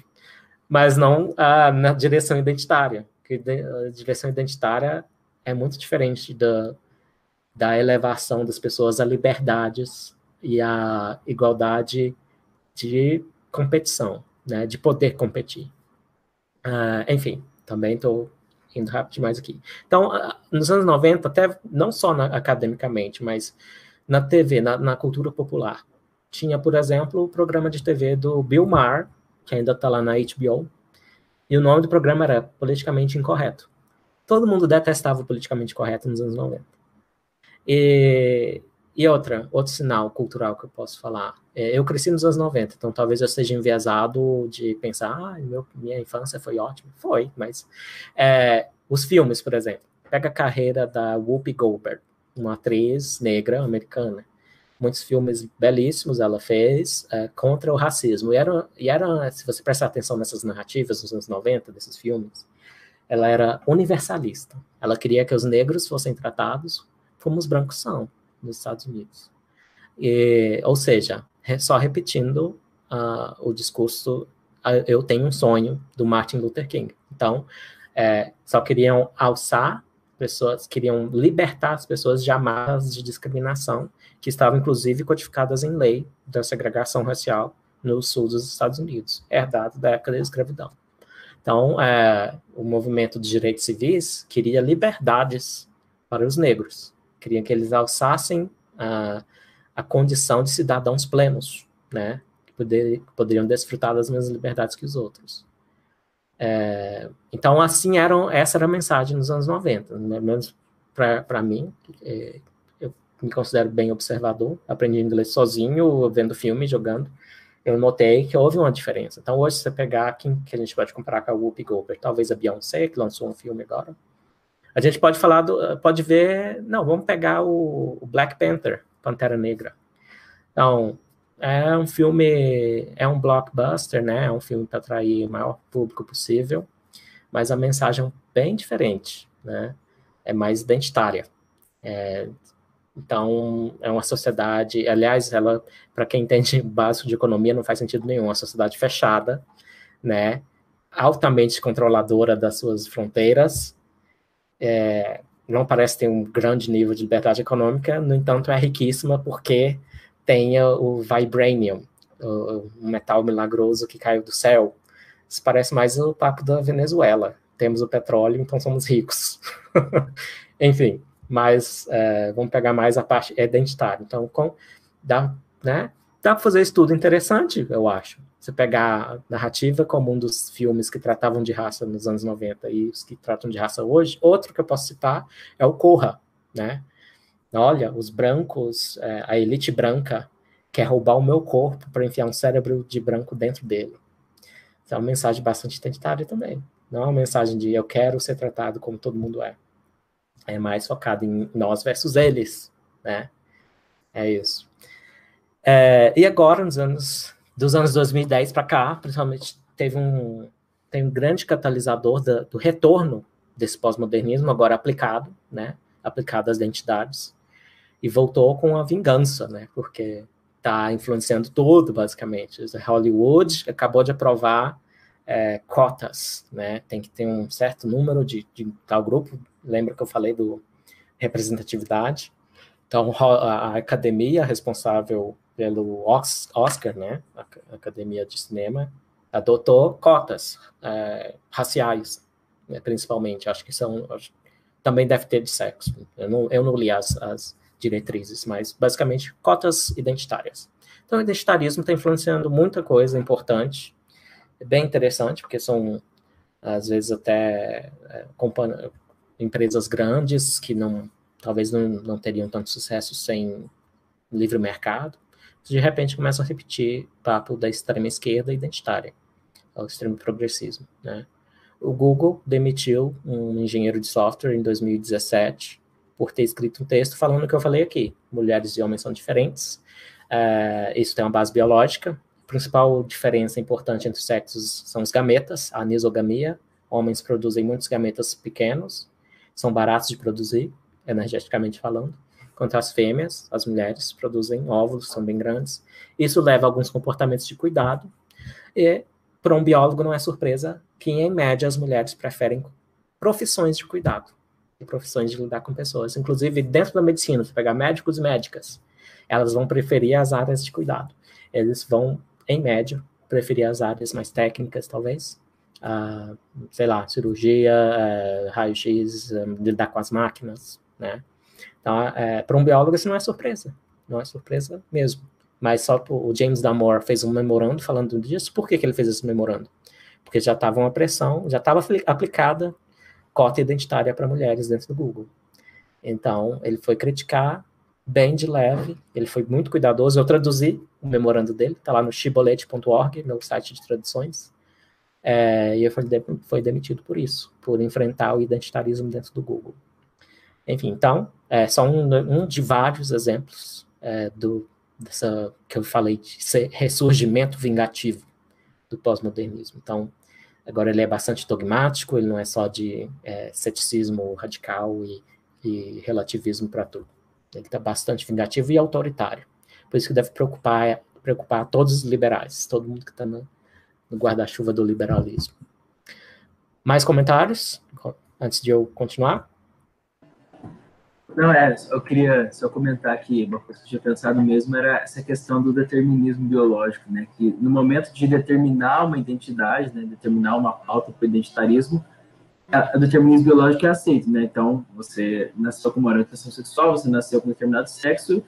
Mas não na direção identitária. Porque a direção identitária é muito diferente da elevação das pessoas a liberdades e a igualdade de competição, né, de poder competir. Enfim, também estou indo rápido demais aqui. Então, nos anos 90, até não só academicamente, mas na TV, na cultura popular, tinha, por exemplo, o programa de TV do Bill Maher, que ainda está lá na HBO, e o nome do programa era Politicamente Incorreto. Todo mundo detestava o Politicamente Correto nos anos 90. E outro sinal cultural que eu posso falar. Eu cresci nos anos 90, então talvez eu seja enviesado de pensar, minha infância foi ótima. Foi, mas os filmes, por exemplo. Pega a carreira da Whoopi Goldberg, uma atriz negra americana. Muitos filmes belíssimos ela fez contra o racismo. E era, se você prestar atenção nessas narrativas dos anos 90, desses filmes, ela era universalista. Ela queria que os negros fossem tratados como os brancos são nos Estados Unidos. Ou seja, só repetindo o discurso Eu Tenho um Sonho, do Martin Luther King. Então, só queriam alçar pessoas, queriam libertar as pessoas de amarras de discriminação que estavam, inclusive, codificadas em lei da segregação racial no sul dos Estados Unidos, herdado da época da escravidão. Então, o movimento de direitos civis queria liberdades para os negros, queria que eles alçassem a condição de cidadãos plenos, né, que poderiam desfrutar das mesmas liberdades que os outros. Então, assim, essa era a mensagem nos anos 90, pelo menos para mim. Eu me considero bem observador, aprendi inglês sozinho, vendo filme, jogando. Eu notei que houve uma diferença. Então, hoje, se você pegar quem que a gente pode comparar com a Whoopi Goldberg, talvez a Beyoncé, que lançou um filme agora, a gente pode falar, pode ver, não, vamos pegar o Black Panther, Pantera Negra. Então, é um filme, é um blockbuster, né? É um filme para atrair o maior público possível, mas a mensagem é bem diferente, né? É mais identitária. Então, é uma sociedade, aliás, ela, para quem entende básico de economia, não faz sentido nenhum, uma sociedade fechada, né? Altamente controladora das suas fronteiras, não parece ter um grande nível de liberdade econômica, no entanto, é riquíssima porque tem o vibranium, o metal milagroso que caiu do céu. Isso parece mais o papo da Venezuela. Temos o petróleo, então somos ricos. Enfim, mas vamos pegar mais a parte identitária. Então, dá para fazer estudo interessante, eu acho. Você pegar a narrativa como um dos filmes que tratavam de raça nos anos 90 e os que tratam de raça hoje. Outro que eu posso citar é o Corra, né? Olha, os brancos, a elite branca quer roubar o meu corpo para enfiar um cérebro de branco dentro dele. Então, é uma mensagem bastante identitária também. Não é uma mensagem de eu quero ser tratado como todo mundo é. É mais focado em nós versus eles, né? É isso. E agora, dos anos 2010 para cá, principalmente, tem um grande catalisador do retorno desse pós-modernismo, agora aplicado, né? Aplicado às identidades. E voltou com a vingança, né? Porque está influenciando tudo, basicamente. Hollywood acabou de aprovar cotas, né? Tem que ter um certo número de tal grupo. Lembra que eu falei do representatividade? Então, a academia responsável pelo Oscar, né? A Academia de Cinema, adotou cotas raciais, né? Principalmente. Acho que também deve ter de sexo. Eu não li as diretrizes, mas basicamente cotas identitárias. Então, o identitarismo está influenciando muita coisa importante, é bem interessante, porque são, às vezes, até empresas grandes que talvez não teriam tanto sucesso sem livre mercado, de repente começam a repetir o papo da extrema esquerda identitária, o extremo progressismo, né? O Google demitiu um engenheiro de software em 2017 por ter escrito um texto falando o que eu falei aqui. Mulheres e homens são diferentes. Isso tem uma base biológica. A principal diferença importante entre os sexos são os gametas, a anisogamia. Homens produzem muitos gametas pequenos, são baratos de produzir, energeticamente falando. Enquanto as fêmeas, as mulheres, produzem óvulos, são bem grandes. Isso leva a alguns comportamentos de cuidado. E, para um biólogo, não é surpresa que, em média, as mulheres preferem profissões de cuidado e profissões de lidar com pessoas. Inclusive, dentro da medicina, se pegar médicos e médicas, elas vão preferir as áreas de cuidado. Eles vão, em média, preferir as áreas mais técnicas, talvez, sei lá, cirurgia, raio-x, lidar com as máquinas, né? Então, para um biólogo isso não é surpresa mesmo. Mas só o James Damore fez um memorando falando disso. Por que ele fez esse memorando? Porque já estava uma pressão, já estava aplicada cota identitária para mulheres dentro do Google. Então, ele foi criticar bem de leve, ele foi muito cuidadoso. Eu traduzi o memorando dele, está lá no shibboleth.org, meu site de traduções, e ele foi demitido por isso, por enfrentar o identitarismo dentro do Google. Enfim, então, só um de vários exemplos dessa que eu falei de ressurgimento vingativo do pós-modernismo. Então, agora ele é bastante dogmático, ele não é só de ceticismo radical e relativismo para tudo. Ele está bastante vingativo e autoritário. Por isso que deve preocupar todos os liberais, todo mundo que está no guarda-chuva do liberalismo. Mais comentários? Antes de eu continuar? Não, eu queria só comentar que uma coisa que eu tinha pensado mesmo era essa questão do determinismo biológico, né? Que no momento de determinar uma identidade, né, determinar uma pauta para o identitarismo, o determinismo biológico é aceito, né? Então, você nasceu com uma orientação sexual, você nasceu com um determinado sexo,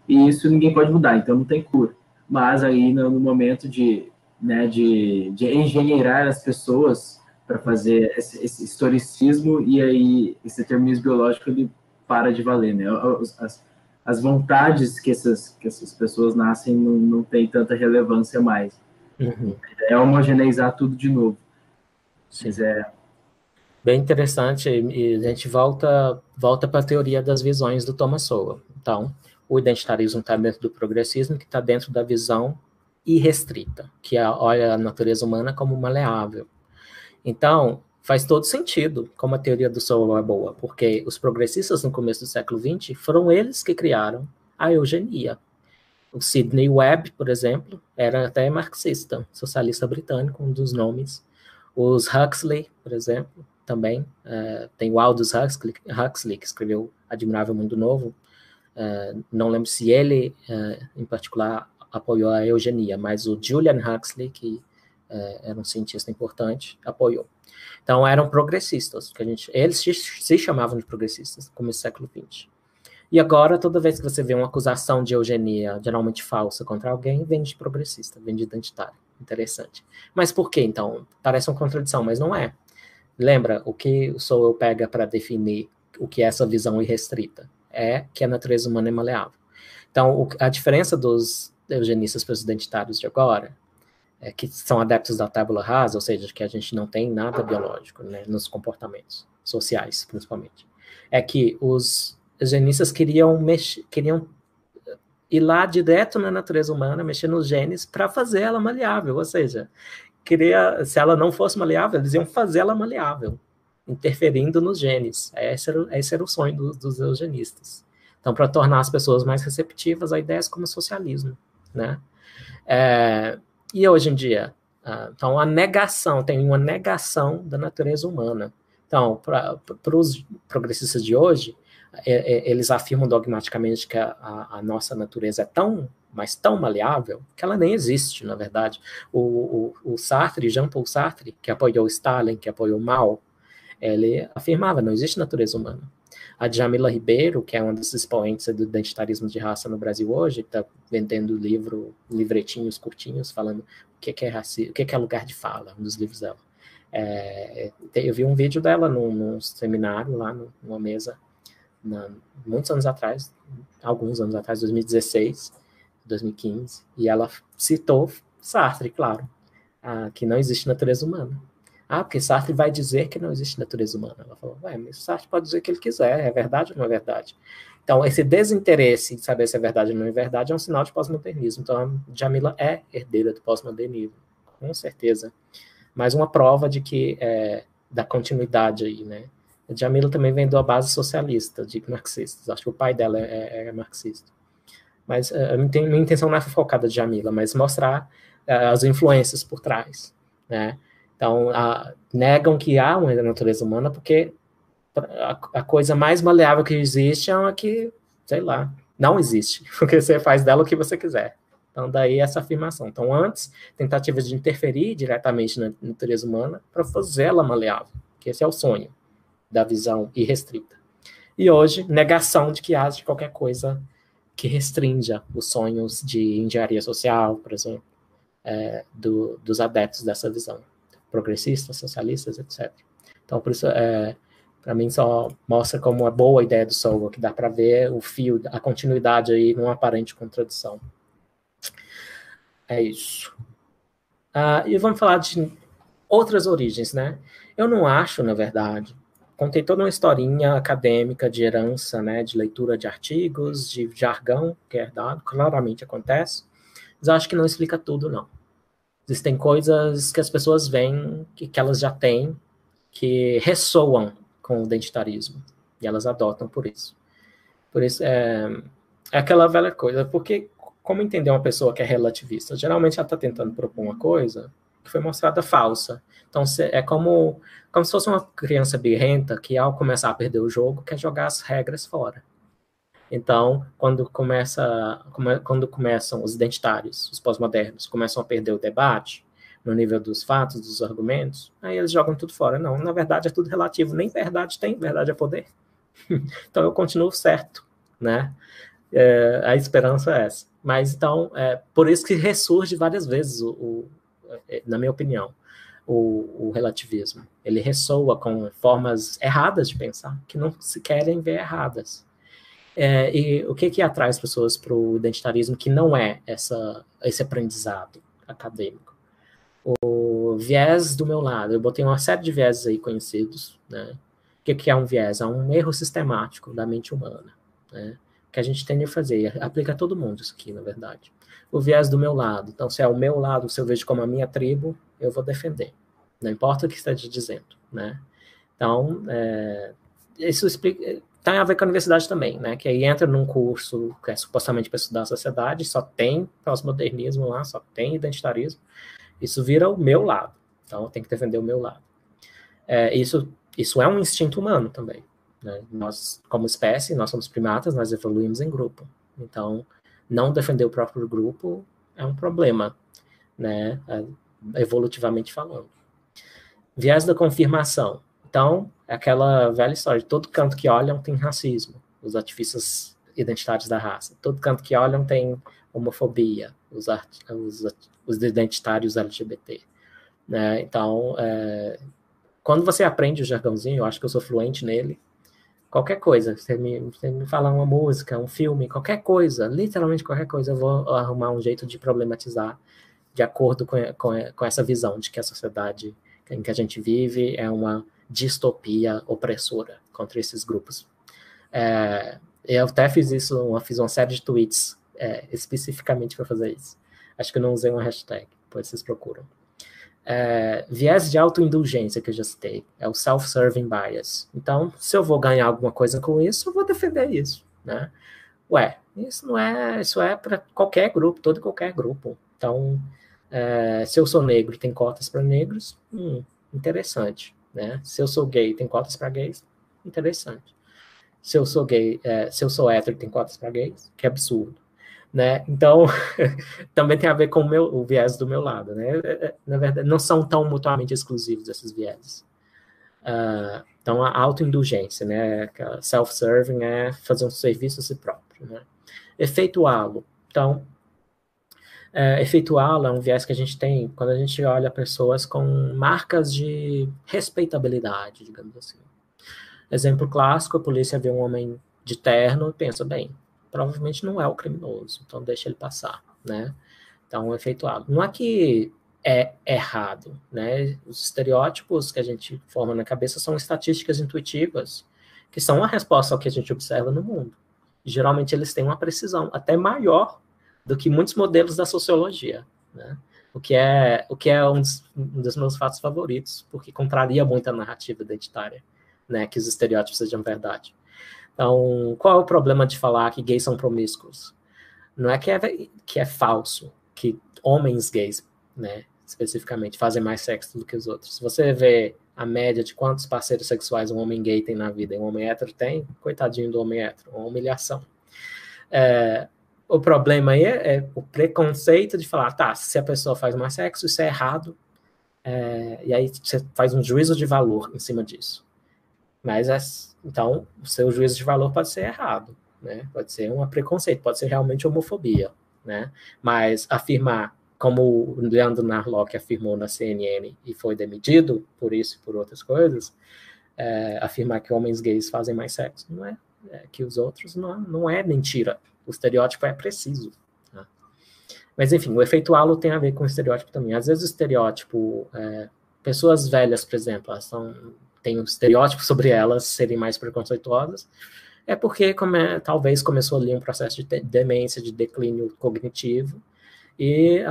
e isso ninguém pode mudar, então não tem cura. Mas aí, no momento de engenheirar as pessoas para fazer esse historicismo, e aí esse determinismo biológico, ele para de valer, né? As vontades que essas pessoas nascem não tem tanta relevância mais. Uhum. É homogeneizar tudo de novo. Sim. Bem interessante, e a gente volta para a teoria das visões do Thomas Sowell. Então, o identitarismo está dentro do progressismo, que está dentro da visão irrestrita, que olha a natureza humana como maleável. Então, faz todo sentido como a teoria do Sowell é boa, porque os progressistas no começo do século XX foram eles que criaram a eugenia. O Sidney Webb, por exemplo, era até marxista, socialista britânico, um dos nomes. Os Huxley, por exemplo, também. Tem o Aldous Huxley, que escreveu Admirável Mundo Novo. Não lembro se ele, em particular, apoiou a eugenia, mas o Julian Huxley, que era um cientista importante, apoiou. Então, eram progressistas. Eles se chamavam de progressistas, no começo do século XX. E agora, toda vez que você vê uma acusação de eugenia, geralmente falsa, contra alguém, vem de progressista, vem de identitário. Interessante. Mas por quê, então? Parece uma contradição, mas não é. Lembra, o que o Sowell pega para definir o que é essa visão irrestrita? É que a natureza humana é maleável. Então, a diferença dos eugenistas para os identitários de agora que são adeptos da tábula rasa, ou seja, que a gente não tem nada biológico, né, nos comportamentos sociais, principalmente, é que os eugenistas queriam ir lá direto na natureza humana, mexer nos genes para fazer ela maleável, ou seja, se ela não fosse maleável, eles iam fazer ela maleável, interferindo nos genes. Esse era o sonho dos eugenistas. Então, para tornar as pessoas mais receptivas a ideias como socialismo, né? E hoje em dia, então tem uma negação da natureza humana. Então, para os progressistas de hoje, eles afirmam dogmaticamente que a nossa natureza é mas tão maleável, que ela nem existe, na verdade. O Sartre, Jean-Paul Sartre, que apoiou Stalin, que apoiou Mao, ele afirmava, não existe natureza humana. A Djamila Ribeiro, que é uma dos expoentes do identitarismo de raça no Brasil hoje, está vendendo livretinhos curtinhos, falando o que é racismo, o que é lugar de fala, um dos livros dela. Eu vi um vídeo dela num seminário, lá numa mesa, muitos anos atrás, alguns anos atrás, 2016, 2015, e ela citou Sartre, claro, que não existe natureza humana. Porque Sartre vai dizer que não existe natureza humana. Ela falou, mas Sartre pode dizer o que ele quiser, é verdade ou não é verdade? Então, esse desinteresse em saber se é verdade ou não é verdade é um sinal de pós-modernismo. Então, a Djamila é herdeira do pós-modernismo, com certeza. Mais uma prova de que, da continuidade aí, né? A Djamila também vem da base socialista, de marxistas. Acho que o pai dela é marxista. Mas minha intenção não é focar da Djamila, mas mostrar as influências por trás, né? Então, negam que há uma natureza humana porque a coisa mais maleável que existe é uma que, sei lá, não existe, porque você faz dela o que você quiser. Então, daí essa afirmação. Então, antes, tentativas de interferir diretamente na natureza humana para fazê-la maleável, que esse é o sonho da visão irrestrita. E hoje, negação de que haja qualquer coisa que restrinja os sonhos de engenharia social, por exemplo, dos adeptos dessa visão, progressistas, socialistas, etc. Então, por isso, para mim, só mostra como é boa a ideia do Sowell, que dá para ver o fio, a continuidade aí numa aparente contradição. É isso. E vamos falar de outras origens, né? Eu não acho, na verdade, contei toda uma historinha acadêmica de herança, né, de leitura de artigos, de jargão que é herdado, claramente acontece, mas eu acho que não explica tudo, não. Existem coisas que as pessoas veem, que elas já têm, que ressoam com o identitarismo, e elas adotam por isso. Por isso, é aquela velha coisa, porque como entender uma pessoa que é relativista? Geralmente ela está tentando propor uma coisa que foi mostrada falsa. Então, é como se fosse uma criança birrenta que, ao começar a perder o jogo, quer jogar as regras fora. Então, quando começam os identitários, os pós-modernos, começam a perder o debate, no nível dos fatos, dos argumentos, aí eles jogam tudo fora. Não, na verdade é tudo relativo, nem verdade tem, verdade é poder. Então eu continuo certo, né? A esperança é essa. Mas então, por isso que ressurge várias vezes, na minha opinião, o relativismo. Ele ressoa com formas erradas de pensar, que não se querem ver erradas. E o que atrai as pessoas para o identitarismo que não é esse aprendizado acadêmico? O viés do meu lado. Eu botei uma série de viéses aí conhecidos, né? O que é um viés? É um erro sistemático da mente humana, né? Que a gente tende a fazer, aplica a todo mundo isso aqui, na verdade. O viés do meu lado. Então, se é o meu lado, se eu vejo como a minha tribo, eu vou defender. Não importa o que esteja dizendo, né? Então, isso explica, tem a ver com a universidade também, né? Que aí entra num curso que é supostamente para estudar a sociedade, só tem pós-modernismo lá, só tem identitarismo. Isso vira o meu lado. Então, eu tenho que defender o meu lado. Isso é um instinto humano também, né? Nós, como espécie, nós somos primatas, nós evoluímos em grupo. Então, não defender o próprio grupo é um problema, né? Evolutivamente falando. Viés da confirmação. Então, é aquela velha história, de todo canto que olham tem racismo, os ativistas identitários da raça. Todo canto que olham tem homofobia, os identitários LGBT. Né? Então, quando você aprende o jargãozinho, eu acho que eu sou fluente nele, qualquer coisa, você me falar uma música, um filme, qualquer coisa, literalmente qualquer coisa, eu vou arrumar um jeito de problematizar de acordo com essa visão de que a sociedade em que a gente vive é uma distopia opressora contra esses grupos. Eu até fiz uma série de tweets especificamente para fazer isso. Acho que eu não usei uma hashtag, depois vocês procuram. Viés de autoindulgência que eu já citei, é o self-serving bias. Então, se eu vou ganhar alguma coisa com isso, eu vou defender isso, né? Isso é para qualquer grupo, todo e qualquer grupo. Então, se eu sou negro e tem cotas para negros, interessante, né? Se eu sou gay e tem cotas para gays, interessante. Se eu sou gay, se eu sou hétero e tem cotas para gays, que absurdo. Né? Então, também tem a ver com o viés do meu lado, né? Na verdade, não são tão mutuamente exclusivos esses vieses. Então, a autoindulgência, né? Self-serving é fazer um serviço a si próprio, né? Efeito halo. Então, efeito halo é um viés que a gente tem quando a gente olha pessoas com marcas de respeitabilidade, digamos assim. Exemplo clássico, a polícia vê um homem de terno e pensa, bem, provavelmente não é o criminoso, então deixa ele passar, né? Então, o efeito halo. Não é que é errado, né? Os estereótipos que a gente forma na cabeça são estatísticas intuitivas, que são a resposta ao que a gente observa no mundo. Geralmente, eles têm uma precisão até maior do que muitos modelos da sociologia, né? O que é um dos meus fatos favoritos, porque contraria muito a narrativa identitária, né? Que os estereótipos sejam verdade. Então, qual é o problema de falar que gays são promíscuos? Não é que é falso, que homens gays, né, especificamente, fazem mais sexo do que os outros. Se você vê a média de quantos parceiros sexuais um homem gay tem na vida e um homem hétero tem, coitadinho do homem hétero, uma humilhação. O problema aí é o preconceito de falar, tá, se a pessoa faz mais sexo, isso é errado, e aí você faz um juízo de valor em cima disso. Mas, então, o seu juízo de valor pode ser errado, né? Pode ser um preconceito, pode ser realmente homofobia, né? Mas afirmar, como o Leandro Narlock afirmou na CNN e foi demitido por isso e por outras coisas, afirmar que homens gays fazem mais sexo não é que os outros, não é mentira. O estereótipo é preciso. Né? Mas, enfim, o efeito halo tem a ver com o estereótipo também. Às vezes o estereótipo, pessoas velhas, por exemplo, elas tem um estereótipo sobre elas serem mais preconceituosas, é porque talvez começou ali um processo de demência, de declínio cognitivo, e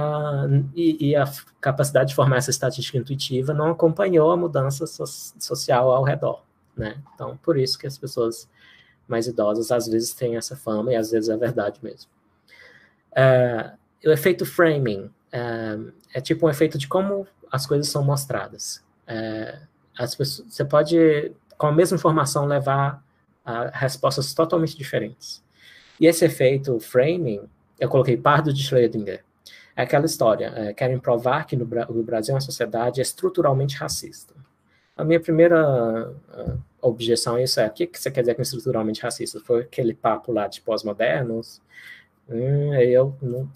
a capacidade de formar essa estatística intuitiva não acompanhou a mudança social ao redor, né? Então, por isso que as pessoas mais idosas às vezes têm essa fama, e às vezes é verdade mesmo. O efeito framing é tipo um efeito de como as coisas são mostradas. Você pode, com a mesma informação, levar a respostas totalmente diferentes. E esse efeito framing, eu coloquei Pardo de Schrödinger, é aquela história, querem provar que no Brasil é uma sociedade estruturalmente racista. A minha primeira objeção a isso o que você quer dizer com estruturalmente racista? Foi aquele papo lá de pós-modernos? Eu não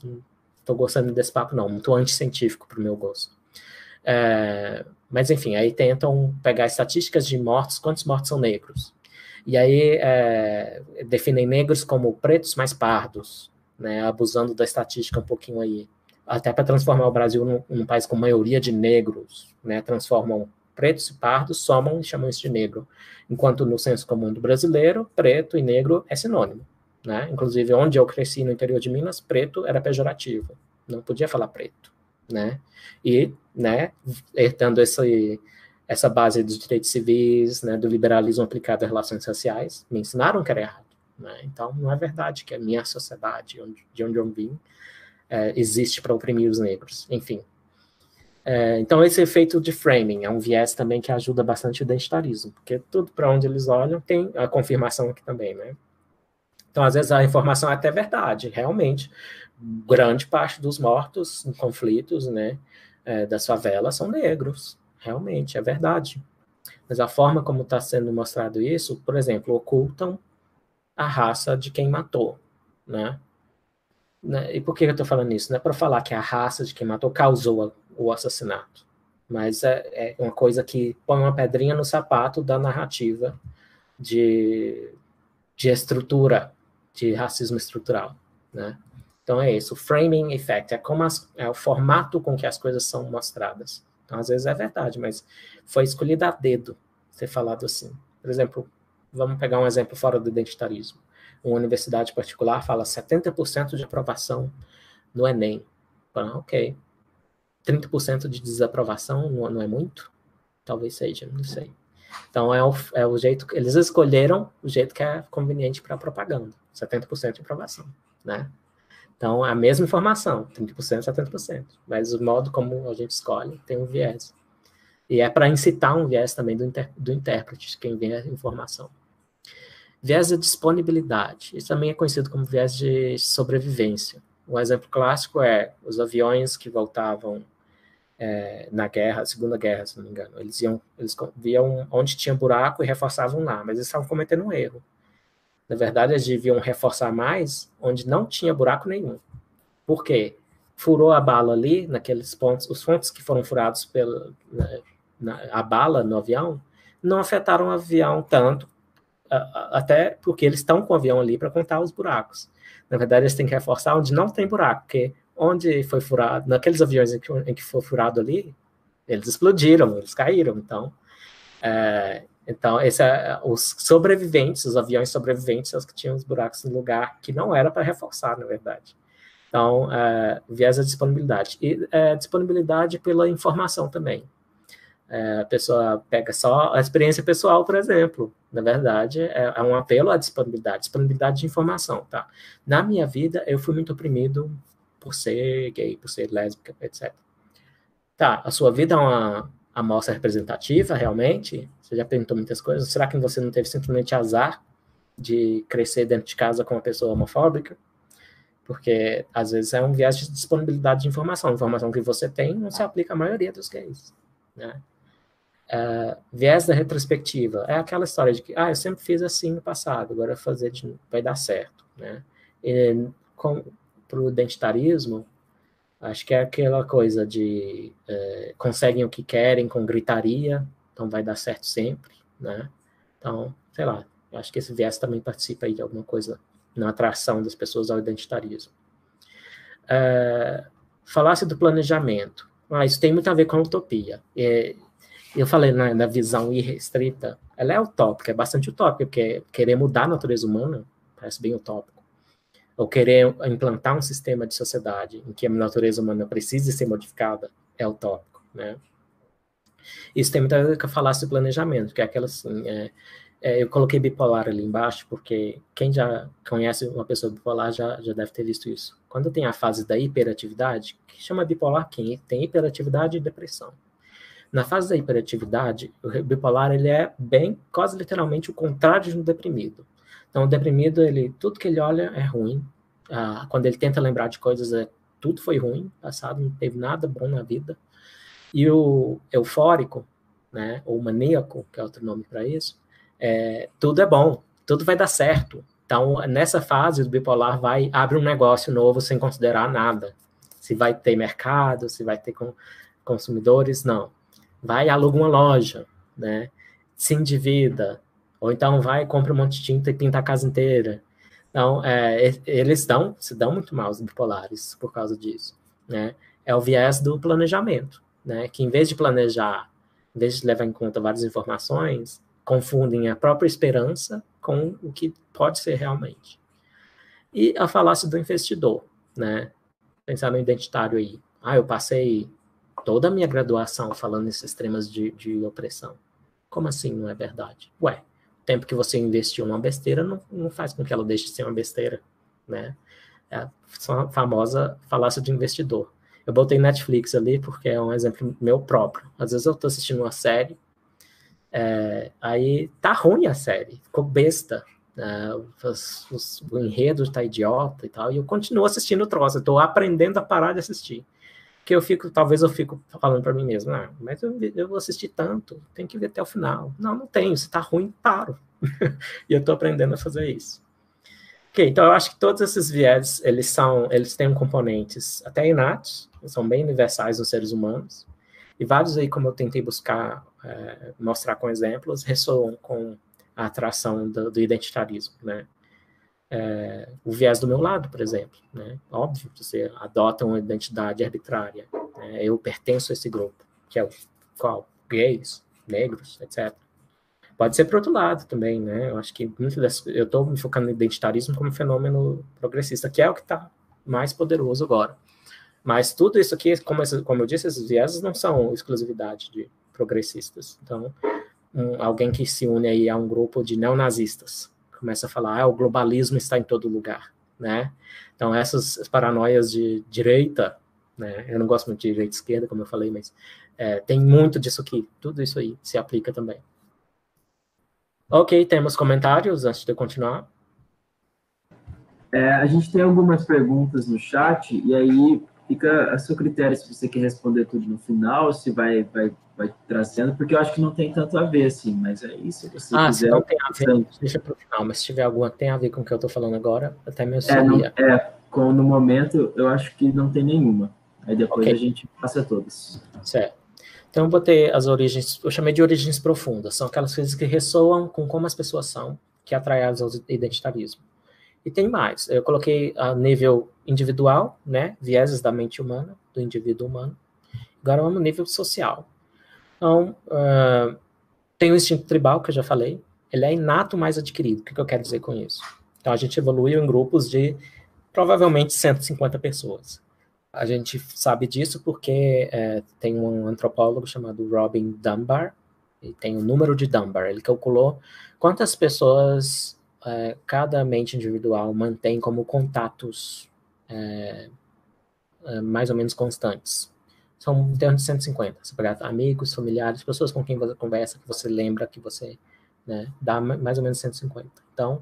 estou gostando desse papo, não, muito anticientífico para o meu gosto. Mas, enfim, aí tentam pegar estatísticas de mortos, quantos mortos são negros. E aí definem negros como pretos mais pardos, né, abusando da estatística um pouquinho aí, até para transformar o Brasil num país com maioria de negros, né, transformam pretos e pardos, somam e chamam isso de negro. Enquanto no senso comum do brasileiro, preto e negro é sinônimo. Né? Inclusive, onde eu cresci no interior de Minas, preto era pejorativo, não podia falar preto. Né? E, né, herdando essa base dos direitos civis, né, do liberalismo aplicado a relações sociais, me ensinaram que era errado. Né? Então, não é verdade que a minha sociedade, de onde eu vim, existe para oprimir os negros. Enfim. Então, esse efeito de framing é um viés também que ajuda bastante o identitarismo, porque tudo para onde eles olham tem a confirmação aqui também, né? Então, às vezes, a informação é até verdade, realmente. Grande parte dos mortos em conflitos, né, das favelas são negros, realmente, é verdade. Mas a forma como está sendo mostrado isso, por exemplo, ocultam a raça de quem matou, né? E por que eu estou falando isso? Não é para falar que a raça de quem matou causou o assassinato, mas é uma coisa que põe uma pedrinha no sapato da narrativa de estrutura, de racismo estrutural, né? Então é isso, o framing effect, é o formato com que as coisas são mostradas. Então, às vezes é verdade, mas foi escolhido a dedo ser falado assim. Por exemplo, vamos pegar um exemplo fora do identitarismo. Uma universidade particular fala 70% de aprovação no Enem. Ok. 30% de desaprovação não é muito? Talvez seja, não sei. Então, é o jeito, eles escolheram o jeito que é conveniente para a propaganda, 70% de aprovação, né? Então, a mesma informação, 30%, 70%, mas o modo como a gente escolhe tem um viés. E é para incitar um viés também do intérprete, quem vê a informação. Viés de disponibilidade, isso também é conhecido como viés de sobrevivência. Um exemplo clássico é os aviões que voltavam na guerra, Segunda Guerra, se não me engano. Eles viam onde tinha buraco e reforçavam lá, mas eles estavam cometendo um erro. Na verdade, eles deviam reforçar mais onde não tinha buraco nenhum. Por quê? Furou a bala ali, naqueles pontos, os pontos que foram furados a bala no avião, não afetaram o avião tanto, até porque eles estão com o avião ali para contar os buracos. Na verdade, eles têm que reforçar onde não tem buraco, porque onde foi furado, naqueles aviões em que foi furado ali, eles explodiram, eles caíram. Então os sobreviventes, os aviões sobreviventes, são os que tinham os buracos no lugar que não era para reforçar, na verdade. Então, viés da disponibilidade. E disponibilidade pela informação também. A pessoa pega só a experiência pessoal, por exemplo. Na verdade, é um apelo à disponibilidade de informação. Tá? Na minha vida, eu fui muito oprimido por ser gay, por ser lésbica, etc. Tá, a sua vida é uma amostra representativa, realmente? Você já perguntou muitas coisas. Será que você não teve simplesmente azar de crescer dentro de casa com uma pessoa homofóbica? Porque, às vezes, é um viés de disponibilidade de informação. A informação que você tem não se aplica à maioria dos gays, né? Viés da retrospectiva é aquela história de que, eu sempre fiz assim no passado, agora vai dar certo, né? Para o identitarismo, acho que é aquela coisa de conseguem o que querem com gritaria, então vai dar certo sempre, né? Então, sei lá, acho que esse viés também participa aí de alguma coisa na atração das pessoas ao identitarismo. Falasse do planejamento. Isso tem muito a ver com a utopia. Eu falei na visão irrestrita, ela é utópica, é bastante utópica, porque querer mudar a natureza humana parece bem utópico. Ou querer implantar um sistema de sociedade em que a natureza humana precise ser modificada é utópico, né? Isso tem muito a ver com a falácia do planejamento, que é aquela assim, eu coloquei bipolar ali embaixo, porque quem já conhece uma pessoa bipolar já deve ter visto isso. Quando tem a fase da hiperatividade, que chama bipolar quem tem hiperatividade e depressão. Na fase da hiperatividade, o bipolar ele é bem, quase literalmente, o contrário de um deprimido. Então, o deprimido, tudo que ele olha é ruim. Quando ele tenta lembrar de coisas, tudo foi ruim, passado, não teve nada bom na vida. E o eufórico, né, ou maníaco, que é outro nome para isso, tudo é bom, tudo vai dar certo. Então, nessa fase, o bipolar abre um negócio novo sem considerar nada. Se vai ter mercado, se vai ter consumidores, não. Vai e aluga uma loja, né? Se endivida, ou então vai e compra um monte de tinta e pinta a casa inteira. Então, eles se dão muito mal, os bipolares, por causa disso, né? É o viés do planejamento, né? Que em vez de planejar, em vez de levar em conta várias informações, confundem a própria esperança com o que pode ser realmente. E a falácia do investidor, né? Pensar no identitário aí. Eu passei toda a minha graduação falando nesses temas de opressão. Como assim não é verdade? O tempo que você investiu numa besteira não faz com que ela deixe de ser uma besteira, né? É a famosa falácia de investidor. Eu botei Netflix ali porque é um exemplo meu próprio. Às vezes eu estou assistindo uma série, aí tá ruim a série, ficou besta, o enredo tá idiota e tal, e eu continuo assistindo o troço, eu tô aprendendo a parar de assistir. Que talvez eu fico falando para mim mesmo, mas eu vou assistir tanto, tem que ver até o final. Não tenho, se tá ruim, paro. E eu tô aprendendo a fazer isso. Ok, então eu acho que todos esses viés, eles têm componentes até inatos, são bem universais nos seres humanos, e vários aí, como eu tentei buscar, mostrar com exemplos, ressoam com a atração do identitarismo, né? O viés do meu lado, por exemplo, né? Óbvio, você adota uma identidade arbitrária, né? Eu pertenço a esse grupo, que é qual? Gays, negros, etc. Pode ser para outro lado também, né? Eu acho que eu estou me focando no identitarismo como fenômeno progressista, que é o que está mais poderoso agora. Mas tudo isso aqui, como eu disse, esses vieses não são exclusividade de progressistas. Então, alguém que se une aí a um grupo de neonazistas começa a falar, o globalismo está em todo lugar, né? Então, essas paranoias de direita, né? Eu não gosto muito de direita e esquerda, como eu falei, mas tem muito disso aqui. Tudo isso aí se aplica também. Ok, temos comentários antes de eu continuar? A gente tem algumas perguntas no chat, e aí fica a seu critério se você quer responder tudo no final, se vai trazendo, porque eu acho que não tem tanto a ver, assim, mas é isso. Se você quiser, se não tem a ver, deixa para o final, mas se tiver alguma que tem a ver com o que eu estou falando agora, até me auxilia. No momento, eu acho que não tem nenhuma. Aí depois a gente passa todas. Certo. Então, eu botei as origens, eu chamei de origens profundas, são aquelas coisas que ressoam com como as pessoas são, que atraem ao identitarismo. E tem mais, eu coloquei a nível individual, né, vieses da mente humana, do indivíduo humano, agora vamos no nível social. Então, tem o instinto tribal, que eu já falei, ele é inato mais adquirido, o que eu quero dizer com isso? Então, a gente evoluiu em grupos de, provavelmente, 150 pessoas. A gente sabe disso porque tem um antropólogo chamado Robin Dunbar, e tem o número de Dunbar. Ele calculou quantas pessoas cada mente individual mantém como contatos mais ou menos constantes. São em torno de 150. Você pegar amigos, familiares, pessoas com quem você conversa, que você lembra, que você dá mais ou menos 150. Então,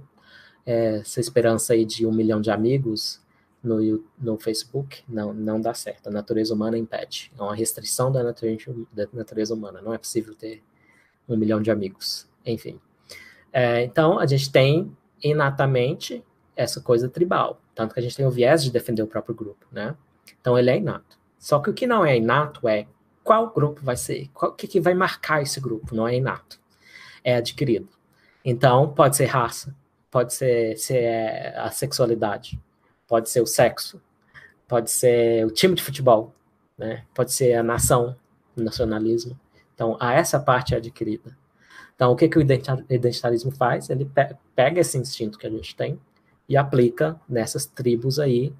essa esperança aí de 1 milhão de amigos no Facebook, não dá certo. A natureza humana impede. É uma restrição da natureza humana. Não é possível ter 1 milhão de amigos. Enfim. Então, a gente tem inatamente essa coisa tribal. Tanto que a gente tem o viés de defender o próprio grupo, né? Então, ele é inato. Só que o que não é inato é qual grupo vai ser, o que vai marcar esse grupo. Não é inato. É adquirido. Então, pode ser raça, pode ser a sexualidade, pode ser o sexo, pode ser o time de futebol, né? Pode ser a nação, o nacionalismo. Então, essa parte é adquirida. Então, o que o identitarismo faz? Ele pega esse instinto que a gente tem e aplica nessas tribos aí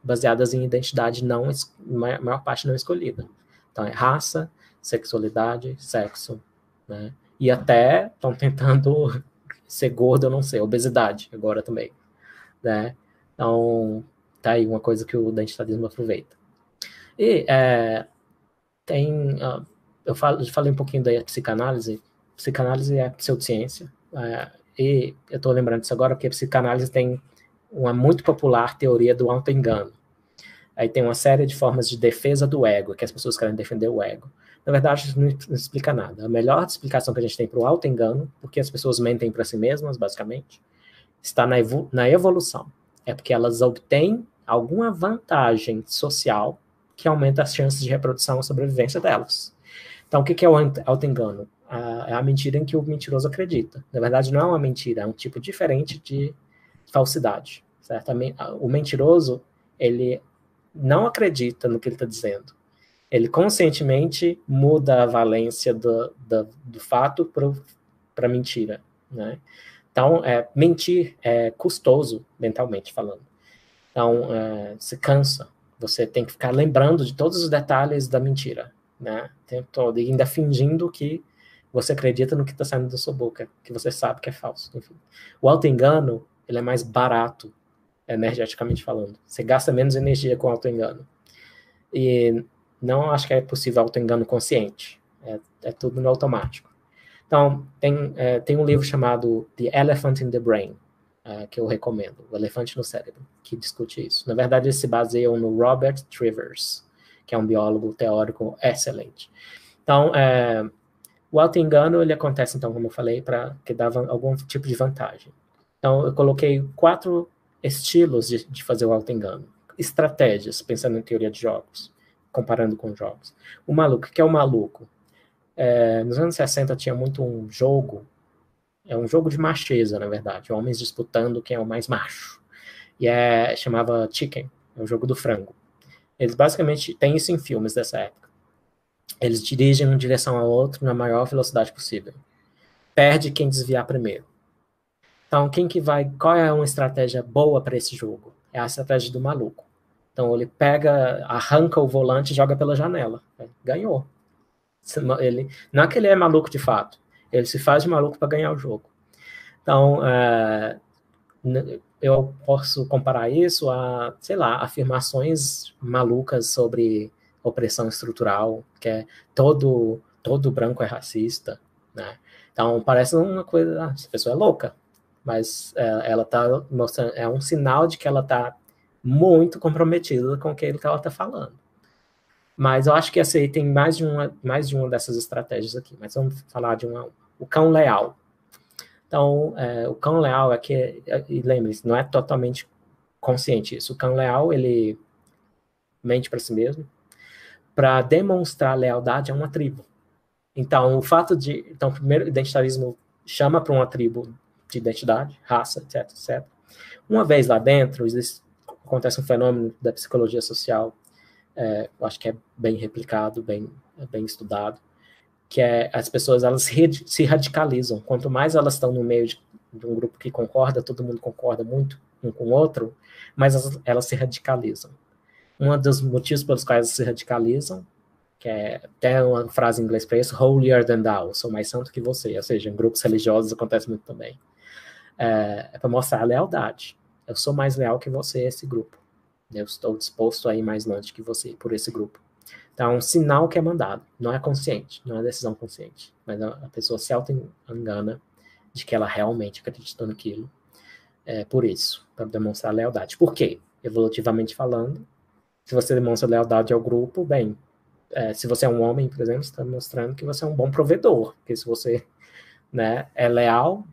baseadas em identidade maior parte não escolhida. Então, é raça, sexualidade, sexo, né? E até estão tentando ser gordo, eu não sei, obesidade agora também, né? Então, tá aí uma coisa que o identitarismo aproveita. E eu falei um pouquinho da psicanálise. Psicanálise é pseudociência, e eu estou lembrando disso agora porque a psicanálise tem uma muito popular teoria do auto-engano. Aí tem uma série de formas de defesa do ego, que as pessoas querem defender o ego. Na verdade, isso não explica nada. A melhor explicação que a gente tem para o auto-engano, porque as pessoas mentem para si mesmas, basicamente, está na evolução. É porque elas obtêm alguma vantagem social que aumenta as chances de reprodução e sobrevivência delas. Então, o que é o auto-engano? É a mentira em que o mentiroso acredita. Na verdade, não é uma mentira, é um tipo diferente de falsidade. Certo? O mentiroso, ele não acredita no que ele está dizendo. Ele conscientemente muda a valência do fato para mentira, né? Então, mentir é custoso, mentalmente falando. Então, se cansa. Você tem que ficar lembrando de todos os detalhes da mentira, né? O tempo todo, e ainda fingindo que você acredita no que está saindo da sua boca, que você sabe que é falso. Enfim. O auto-engano, ele é mais barato, energeticamente falando. Você gasta menos energia com auto-engano. E não acho que é possível auto-engano consciente. É tudo no automático. Então, tem um livro chamado The Elephant in the Brain, que eu recomendo, O Elefante no Cérebro, que discute isso. Na verdade, eles se baseiam no Robert Trivers, que é um biólogo teórico excelente. Então, o auto-engano, ele acontece, então, como eu falei, que dava algum tipo de vantagem. Então, eu coloquei 4 estilos de fazer o auto-engano. Estratégias, pensando em teoria de jogos, comparando com jogos. O maluco, o que é o maluco? Nos anos 60 tinha muito um jogo, um jogo de macheza, na verdade, homens disputando quem é o mais macho. E chamava Chicken, é o jogo do frango. Eles basicamente têm isso em filmes dessa época. Eles dirigem um em direção ao outro na maior velocidade possível. Perde quem desviar primeiro. Então, qual é uma estratégia boa para esse jogo? É a estratégia do maluco. Então, ele arranca o volante e joga pela janela. Ganhou. Não é que ele é maluco de fato. Ele se faz de maluco para ganhar o jogo. Então, eu posso comparar isso a, sei lá, afirmações malucas sobre opressão estrutural, que é todo branco é racista, né? Então, parece uma coisa, essa pessoa é louca, mas ela está mostrando, é um sinal de que ela está muito comprometida com aquilo que ela está falando. Mas eu acho que essa aí tem mais de uma dessas estratégias aqui, mas vamos falar de o cão leal. Então, o cão leal e lembre-se, não é totalmente consciente isso. O cão leal, ele mente para si mesmo para demonstrar lealdade a uma tribo. Então, primeiro, o identitarismo chama para uma tribo de identidade, raça, etc, etc. Uma vez lá dentro, acontece um fenômeno da psicologia social, eu acho que é bem replicado, bem estudado, que as pessoas elas se radicalizam. Quanto mais elas estão no meio de um grupo que concorda, todo mundo concorda muito um com o outro, mais elas se radicalizam. Um dos motivos pelos quais elas se radicalizam, que é até uma frase em inglês para isso, holier than thou, sou mais santo que você, ou seja, em grupos religiosos acontece muito também. É para mostrar a lealdade. Eu sou mais leal que você, esse grupo. Eu estou disposto a ir mais longe que você, por esse grupo. Então, é um sinal que é mandado. Não é consciente, não é decisão consciente. Mas a pessoa se auto-engana de que ela realmente acredita naquilo. Por isso, para demonstrar lealdade. Por quê? evolutivamente falando. Se você demonstra lealdade ao grupo, bem, se você é um homem, por exemplo, você está mostrando que você é um bom provedor, porque se você, né, é leal,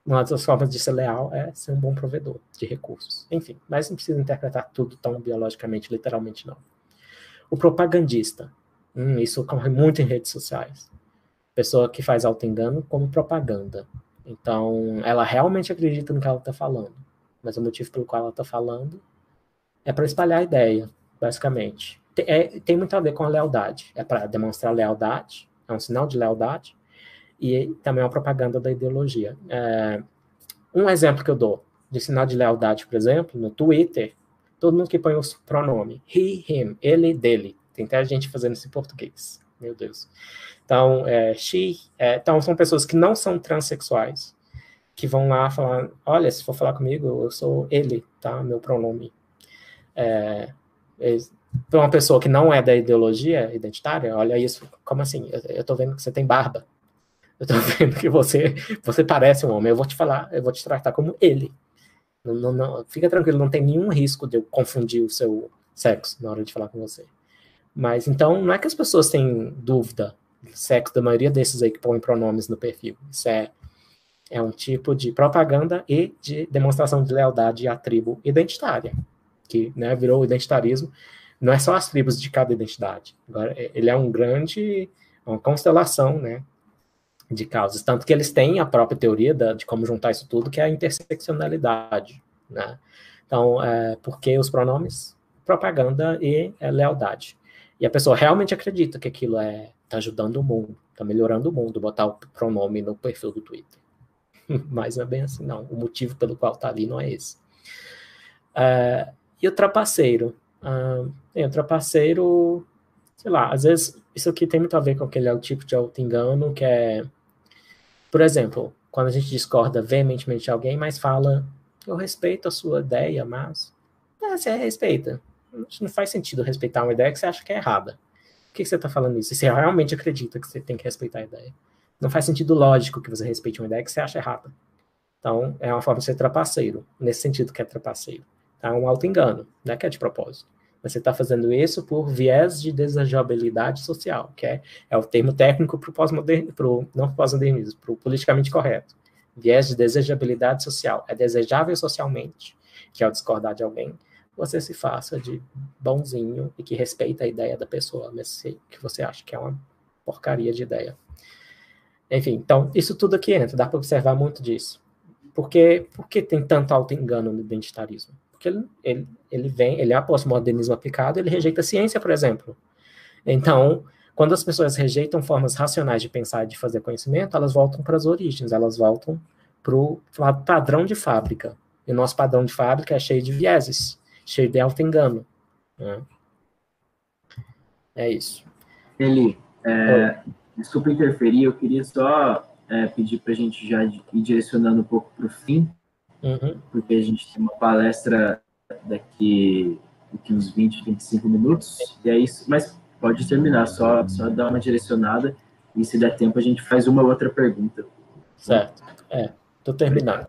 uma das formas de ser leal é ser um bom provedor de recursos. Enfim, mas não precisa interpretar tudo tão biologicamente, literalmente, não. O propagandista. Isso ocorre muito em redes sociais. Pessoa que faz auto-engano como propaganda. Então, ela realmente acredita no que ela está falando. Mas o motivo pelo qual ela está falando é para espalhar a ideia, basicamente. Tem muito a ver com a lealdade. É para demonstrar lealdade, é um sinal de lealdade, e também é uma propaganda da ideologia. Um exemplo que eu dou de sinal de lealdade, por exemplo, no Twitter, todo mundo que põe o pronome he, him, ele, dele. Tem até gente fazendo isso em português. Meu Deus. Então, she. Então, são pessoas que não são transexuais, que vão lá falar, olha, se for falar comigo, eu sou ele, tá? Meu pronome. Para uma pessoa que não é da ideologia identitária, olha isso, como assim? Eu tô vendo que você tem barba. Eu tô vendo que você parece um homem. Eu vou te tratar como ele. Não, fica tranquilo, não tem nenhum risco de eu confundir o seu sexo na hora de falar com você. Mas, então, não é que as pessoas têm dúvida do sexo da maioria desses aí que põem pronomes no perfil. Isso é um tipo de propaganda e de demonstração de lealdade à tribo identitária, que, né, virou o identitarismo. Não é só as tribos de cada identidade. Agora, ele é uma constelação, né, de causas. Tanto que eles têm a própria teoria de como juntar isso tudo, que é a interseccionalidade, né? Então, porque os pronomes, propaganda e lealdade. E a pessoa realmente acredita que aquilo está ajudando o mundo, está melhorando o mundo, botar o pronome no perfil do Twitter. Mas não é bem assim, não. O motivo pelo qual está ali não é esse. E o trapaceiro? O trapaceiro, sei lá, às vezes isso aqui tem muito a ver com aquele tipo de auto-engano que é, por exemplo, quando a gente discorda veementemente de alguém, mas fala, eu respeito a sua ideia, mas você respeita. Não faz sentido respeitar uma ideia que você acha que é errada. Por que você está falando isso? Você realmente acredita que você tem que respeitar a ideia. Não faz sentido lógico que você respeite uma ideia que você acha errada. Então, é uma forma de ser trapaceiro, nesse sentido que é trapaceiro. É um auto-engano, não é que é de propósito. Você está fazendo isso por viés de desejabilidade social, que é o termo técnico para o não pós-modernismo, para o politicamente correto. Viés de desejabilidade social. É desejável socialmente, que ao discordar de alguém, você se faça de bonzinho e que respeita a ideia da pessoa, mas que você acha que é uma porcaria de ideia. Enfim, então, isso tudo aqui entra, dá para observar muito disso. Por que tem tanto auto-engano no identitarismo? Porque ele é a pós-modernismo aplicado, ele rejeita a ciência, por exemplo. Então, quando as pessoas rejeitam formas racionais de pensar e de fazer conhecimento, elas voltam para as origens, elas voltam para o padrão de fábrica. E o nosso padrão de fábrica é cheio de vieses, cheio de auto-engano. Né? É isso. Eli, desculpa interferir, eu queria só pedir para a gente já ir direcionando um pouco para o fim, porque a gente tem uma palestra daqui uns 20, 25 minutos, e é isso, mas pode terminar, só dar uma direcionada, e se der tempo a gente faz uma outra pergunta. Certo, estou terminando.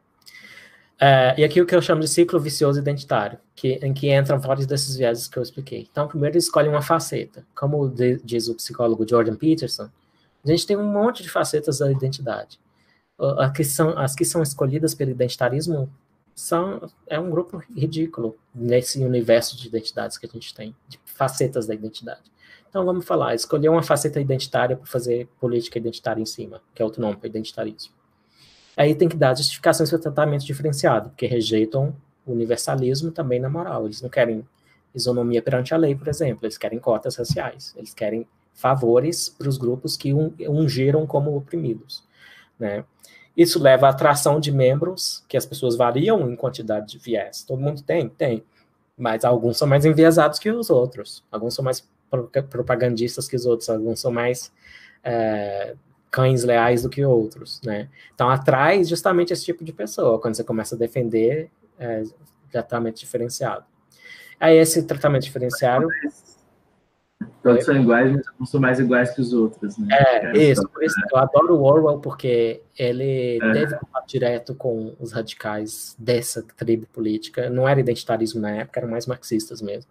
E aqui o que eu chamo de ciclo vicioso identitário, em que entram vários desses vieses que eu expliquei. Então, primeiro ele escolhe uma faceta. Como diz o psicólogo Jordan Peterson, a gente tem um monte de facetas da identidade. As que são escolhidas pelo identitarismo é um grupo ridículo nesse universo de identidades que a gente tem, de facetas da identidade. Então, vamos falar, escolher uma faceta identitária para fazer política identitária em cima, que é outro nome para identitarismo. Aí tem que dar justificações para tratamento diferenciado, porque rejeitam o universalismo também na moral. Eles não querem isonomia perante a lei, por exemplo. Eles querem cotas raciais. Eles querem favores para os grupos que ungiram como oprimidos. Né? Isso leva à atração de membros, que as pessoas variam em quantidade de viés. Todo mundo tem. Mas alguns são mais enviesados que os outros. Alguns são mais propagandistas que os outros. Alguns são mais cães leais do que outros, né? Então, atrai justamente esse tipo de pessoa, quando você começa a defender tratamento diferenciado. Aí, esse tratamento diferenciado... Todos são iguais, mas não são mais iguais que os outros, né? Isso. Por isso eu adoro o Orwell, porque ele teve contato direto com os radicais dessa tribo política. Não era identitarismo na época, eram mais marxistas mesmo.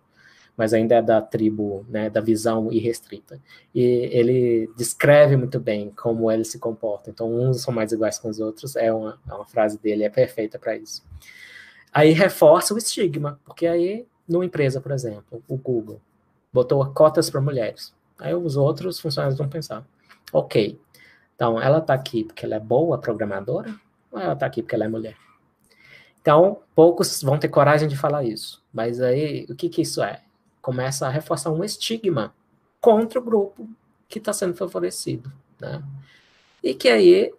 Mas ainda é da tribo, né, da visão irrestrita. E ele descreve muito bem como eles se comportam. Então, uns são mais iguais com os outros, é uma frase dele, é perfeita para isso. Aí reforça o estigma, porque aí, numa empresa, por exemplo, o Google, botou cotas para mulheres. Aí os outros funcionários vão pensar, ok, então ela está aqui porque ela é boa programadora, ou ela está aqui porque ela é mulher? Então, poucos vão ter coragem de falar isso. Mas aí, o que isso é? Começa a reforçar um estigma contra o grupo que está sendo favorecido, né? E que aí,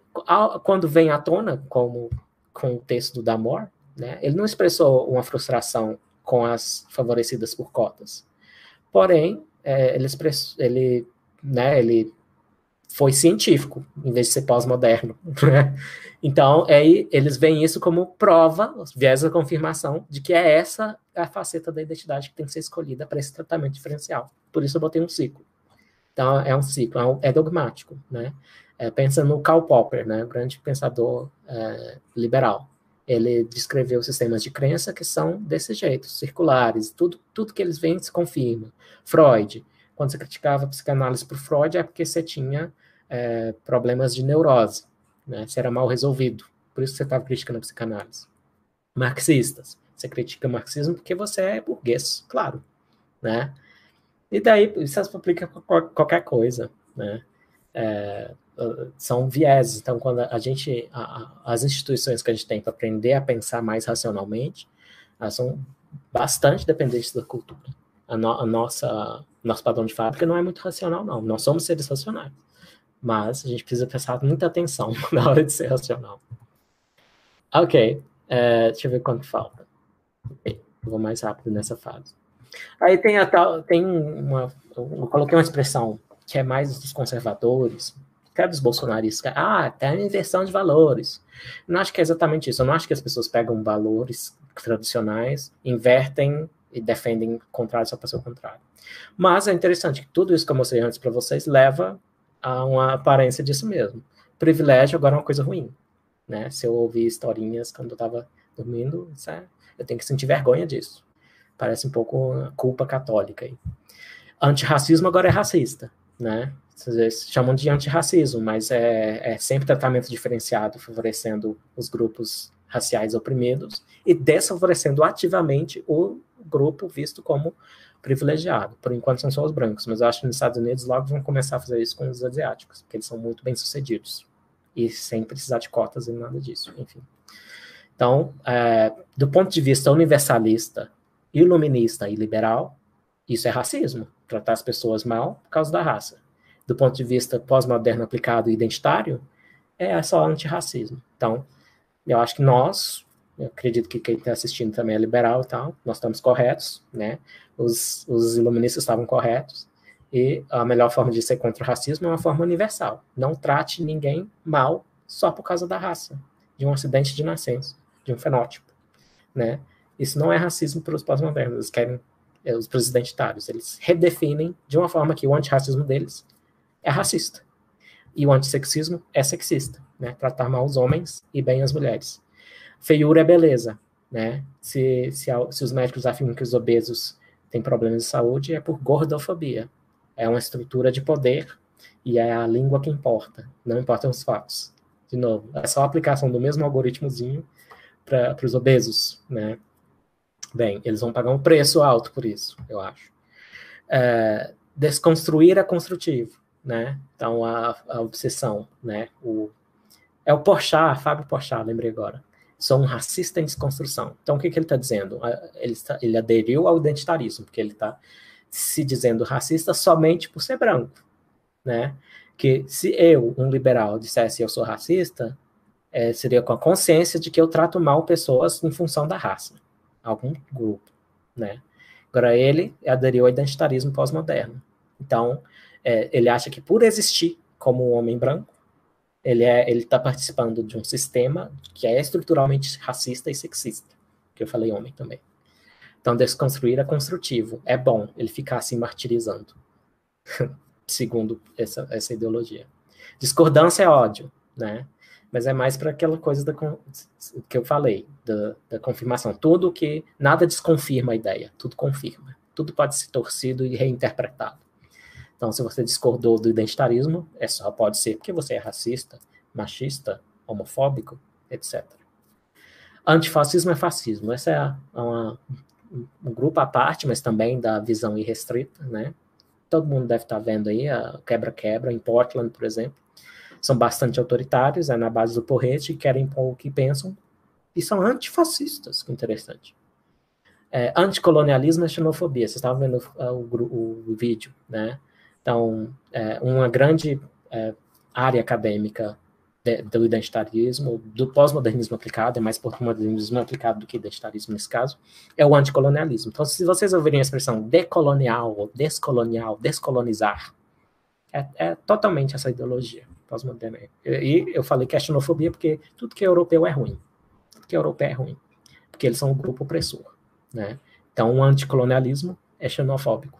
quando vem à tona, como com o texto do Damore, né, ele não expressou uma frustração com as favorecidas por cotas. Porém, ele foi científico, em vez de ser pós-moderno. Então, aí, eles veem isso como prova, viés da confirmação, de que é essa a faceta da identidade que tem que ser escolhida para esse tratamento diferencial. Por isso eu botei um ciclo. Então, é um ciclo, é dogmático, né? Pensa no Karl Popper, né, o grande pensador liberal. Ele descreveu sistemas de crença que são desse jeito, circulares, tudo que eles veem se confirma. Freud, quando você criticava a psicanálise por Freud, é porque você tinha problemas de neurose, né? Você era mal resolvido, por isso que você estava criticando a psicanálise. Marxistas, você critica o marxismo porque você é burguês, claro, né? E daí, isso se aplica a qualquer coisa, né? São vieses. Então, quando as instituições que a gente tem para aprender a pensar mais racionalmente, elas são bastante dependentes da cultura. Nosso padrão de fábrica não é muito racional, não. Nós somos seres racionais. Mas a gente precisa prestar muita atenção na hora de ser racional. Ok. Deixa eu ver quanto falta. Okay. Eu vou mais rápido nessa fase. Aí eu coloquei uma expressão que é mais dos conservadores, que é dos bolsonaristas. Tem uma inversão de valores. Eu não acho que é exatamente isso. Eu não acho que as pessoas pegam valores tradicionais, invertem e defendem contrário só para ser o contrário. Mas é interessante que tudo isso que eu mostrei antes para vocês leva a uma aparência disso mesmo. Privilégio agora é uma coisa ruim, né? Se eu ouvir historinhas quando eu estava dormindo, eu tenho que sentir vergonha disso. Parece um pouco culpa católica aí. Antirracismo agora é racista, né? Vocês chamam de antirracismo, mas é sempre tratamento diferenciado, favorecendo os grupos raciais oprimidos e desfavorecendo ativamente o grupo visto como privilegiado. Por enquanto são só os brancos, mas eu acho que nos Estados Unidos logo vão começar a fazer isso com os asiáticos, porque eles são muito bem-sucedidos e sem precisar de cotas e nada disso, enfim. Então, do ponto de vista universalista, iluminista e liberal, isso é racismo, tratar as pessoas mal por causa da raça. Do ponto de vista pós-moderno aplicado e identitário, é só antirracismo. Então, eu acho que eu acredito que quem está assistindo também é liberal e tal, nós estamos corretos, né? Os iluministas estavam corretos, e a melhor forma de ser contra o racismo é uma forma universal. Não trate ninguém mal só por causa da raça, de um acidente de nascença, de um fenótipo, né? Isso não é racismo para os pós-modernos, eles querem, os identitários, eles redefinem de uma forma que o antirracismo deles é racista, e o antissexismo é sexista, né? Tratar mal os homens e bem as mulheres. Feiura é beleza, né? Se os médicos afirmam que os obesos têm problemas de saúde, é por gordofobia. É uma estrutura de poder e é a língua que importa, não importam os fatos. De novo, é só a aplicação do mesmo algoritmozinho para os obesos, né? Bem, eles vão pagar um preço alto por isso, eu acho. Desconstruir é construtivo, né? Então, a obsessão, né? É o Porchat, Fábio Porchat, lembrei agora. Sou um racista em desconstrução. Então, o que ele está dizendo? Ele aderiu ao identitarismo, porque ele está se dizendo racista somente por ser branco, né? Que se eu, um liberal, dissesse eu sou racista, seria com a consciência de que eu trato mal pessoas em função da raça, algum grupo, né? Agora, ele aderiu ao identitarismo pós-moderno. Então, ele acha que por existir como um homem branco, ele está participando de um sistema que é estruturalmente racista e sexista, que eu falei homem também. Então, desconstruir é construtivo, é bom ele ficar assim martirizando, segundo essa ideologia. Discordância é ódio, né? Mas é mais para aquela coisa que eu falei, da confirmação. Nada desconfirma a ideia, tudo confirma. Tudo pode ser torcido e reinterpretado. Então, se você discordou do identitarismo, só pode ser porque você é racista, machista, homofóbico, etc. Antifascismo é fascismo. Essa é um grupo à parte, mas também da visão irrestrita, né? Todo mundo deve estar vendo aí a quebra-quebra em Portland, por exemplo. São bastante autoritários, na base do porrete, querem impor o que pensam, e são antifascistas, que interessante. Anticolonialismo é xenofobia, vocês estavam vendo o vídeo, né? Então, uma grande área acadêmica do identitarismo, do pós-modernismo aplicado, é mais pós-modernismo aplicado do que identitarismo nesse caso, é o anticolonialismo. Então, se vocês ouvirem a expressão decolonial, ou descolonial, descolonizar, é totalmente essa ideologia pós-moderna. E eu falei que é xenofobia porque tudo que é europeu é ruim. Tudo que é europeu é ruim. Porque eles são um grupo opressor, né? Então, o anticolonialismo é xenofóbico.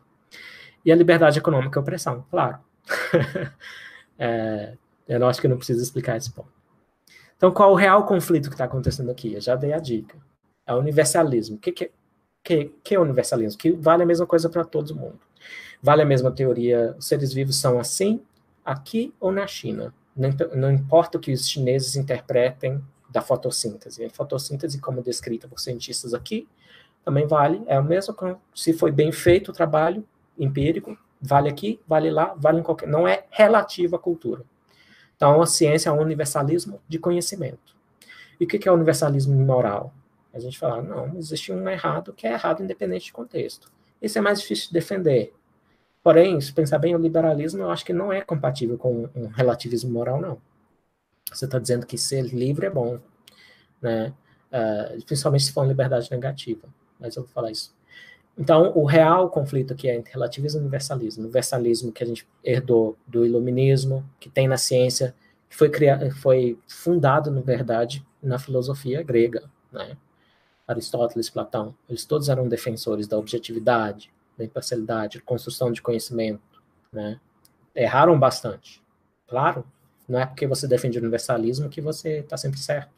E a liberdade econômica é opressão, claro. Eu acho que eu não preciso explicar esse ponto. Então, qual o real conflito que está acontecendo aqui? Eu já dei a dica. É o universalismo. O que é o universalismo? Que vale a mesma coisa para todo mundo. Vale a mesma teoria, os seres vivos são assim, aqui ou na China. Não importa o que os chineses interpretem da fotossíntese. A fotossíntese, como descrita por cientistas aqui, também vale. É o mesmo, se foi bem feito o trabalho empírico, vale aqui, vale lá, vale em qualquer... Não é relativo à cultura. Então, a ciência é um universalismo de conhecimento. E o que é o universalismo moral? A gente fala, não, existe um errado que é errado independente de contexto. Isso é mais difícil de defender. Porém, se pensar bem, o liberalismo eu acho que não é compatível com um relativismo moral, não. Você está dizendo que ser livre é bom, né? Principalmente se for uma liberdade negativa. Mas eu vou falar isso. Então, o real conflito aqui é entre relativismo e universalismo. O universalismo que a gente herdou do iluminismo, que tem na ciência, que foi fundado, na verdade, na filosofia grega, né? Aristóteles, Platão, eles todos eram defensores da objetividade, da imparcialidade, construção de conhecimento, né? Erraram bastante. Claro, não é porque você defende o universalismo que você está sempre certo.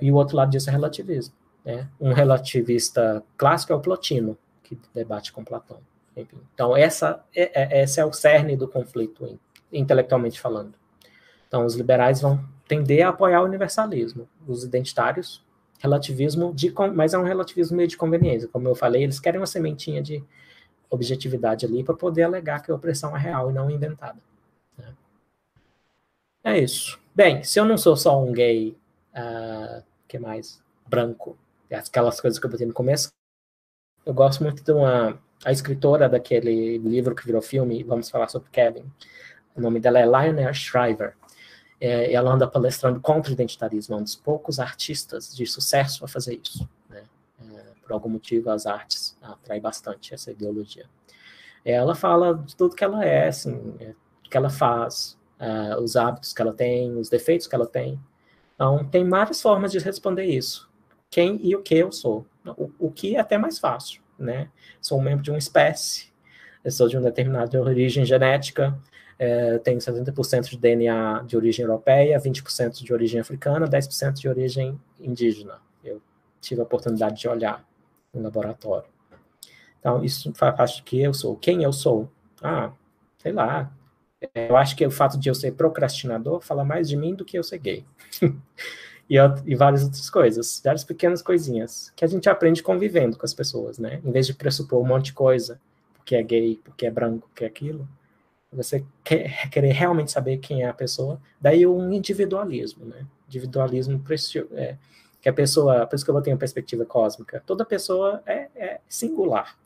E o outro lado disso é relativismo. Né? Um relativista clássico é o Plotino, que debate com Platão. Enfim. Então, esse é o cerne do conflito, intelectualmente falando. Então, os liberais vão tender a apoiar o universalismo. Os identitários, relativismo, mas é um relativismo meio de conveniência. Como eu falei, eles querem uma sementinha de objetividade ali para poder alegar que a opressão é real e não inventada. Né? É isso. Bem, se eu não sou só um gay, que mais? Branco, aquelas coisas que eu botei no começo, eu gosto muito de a escritora daquele livro que virou filme, vamos falar sobre Kevin, o nome dela é Lionel Shriver. Ela anda palestrando contra o identitarismo, é um dos poucos artistas de sucesso a fazer isso. Né? Por algum motivo, as artes atraem bastante essa ideologia. Ela fala de tudo que ela é, assim, o que ela faz, os hábitos que ela tem, os defeitos que ela tem. Então, tem várias formas de responder isso. Quem e o que eu sou. O que é até mais fácil, né? Sou um membro de uma espécie, eu sou de uma determinada origem genética, tenho 70% de DNA de origem europeia, 20% de origem africana, 10% de origem indígena. Eu tive a oportunidade de olhar no laboratório. Então, isso faz parte do que eu sou. Quem eu sou? Sei lá. Eu acho que o fato de eu ser procrastinador fala mais de mim do que eu ser gay. E várias outras coisas, várias pequenas coisinhas que a gente aprende convivendo com as pessoas, né? Em vez de pressupor um monte de coisa, porque é gay, porque é branco, porque é aquilo, você querer realmente saber quem é a pessoa, daí um individualismo, né? Individualismo que a pessoa, por isso que eu botei uma perspectiva cósmica, toda pessoa é singular,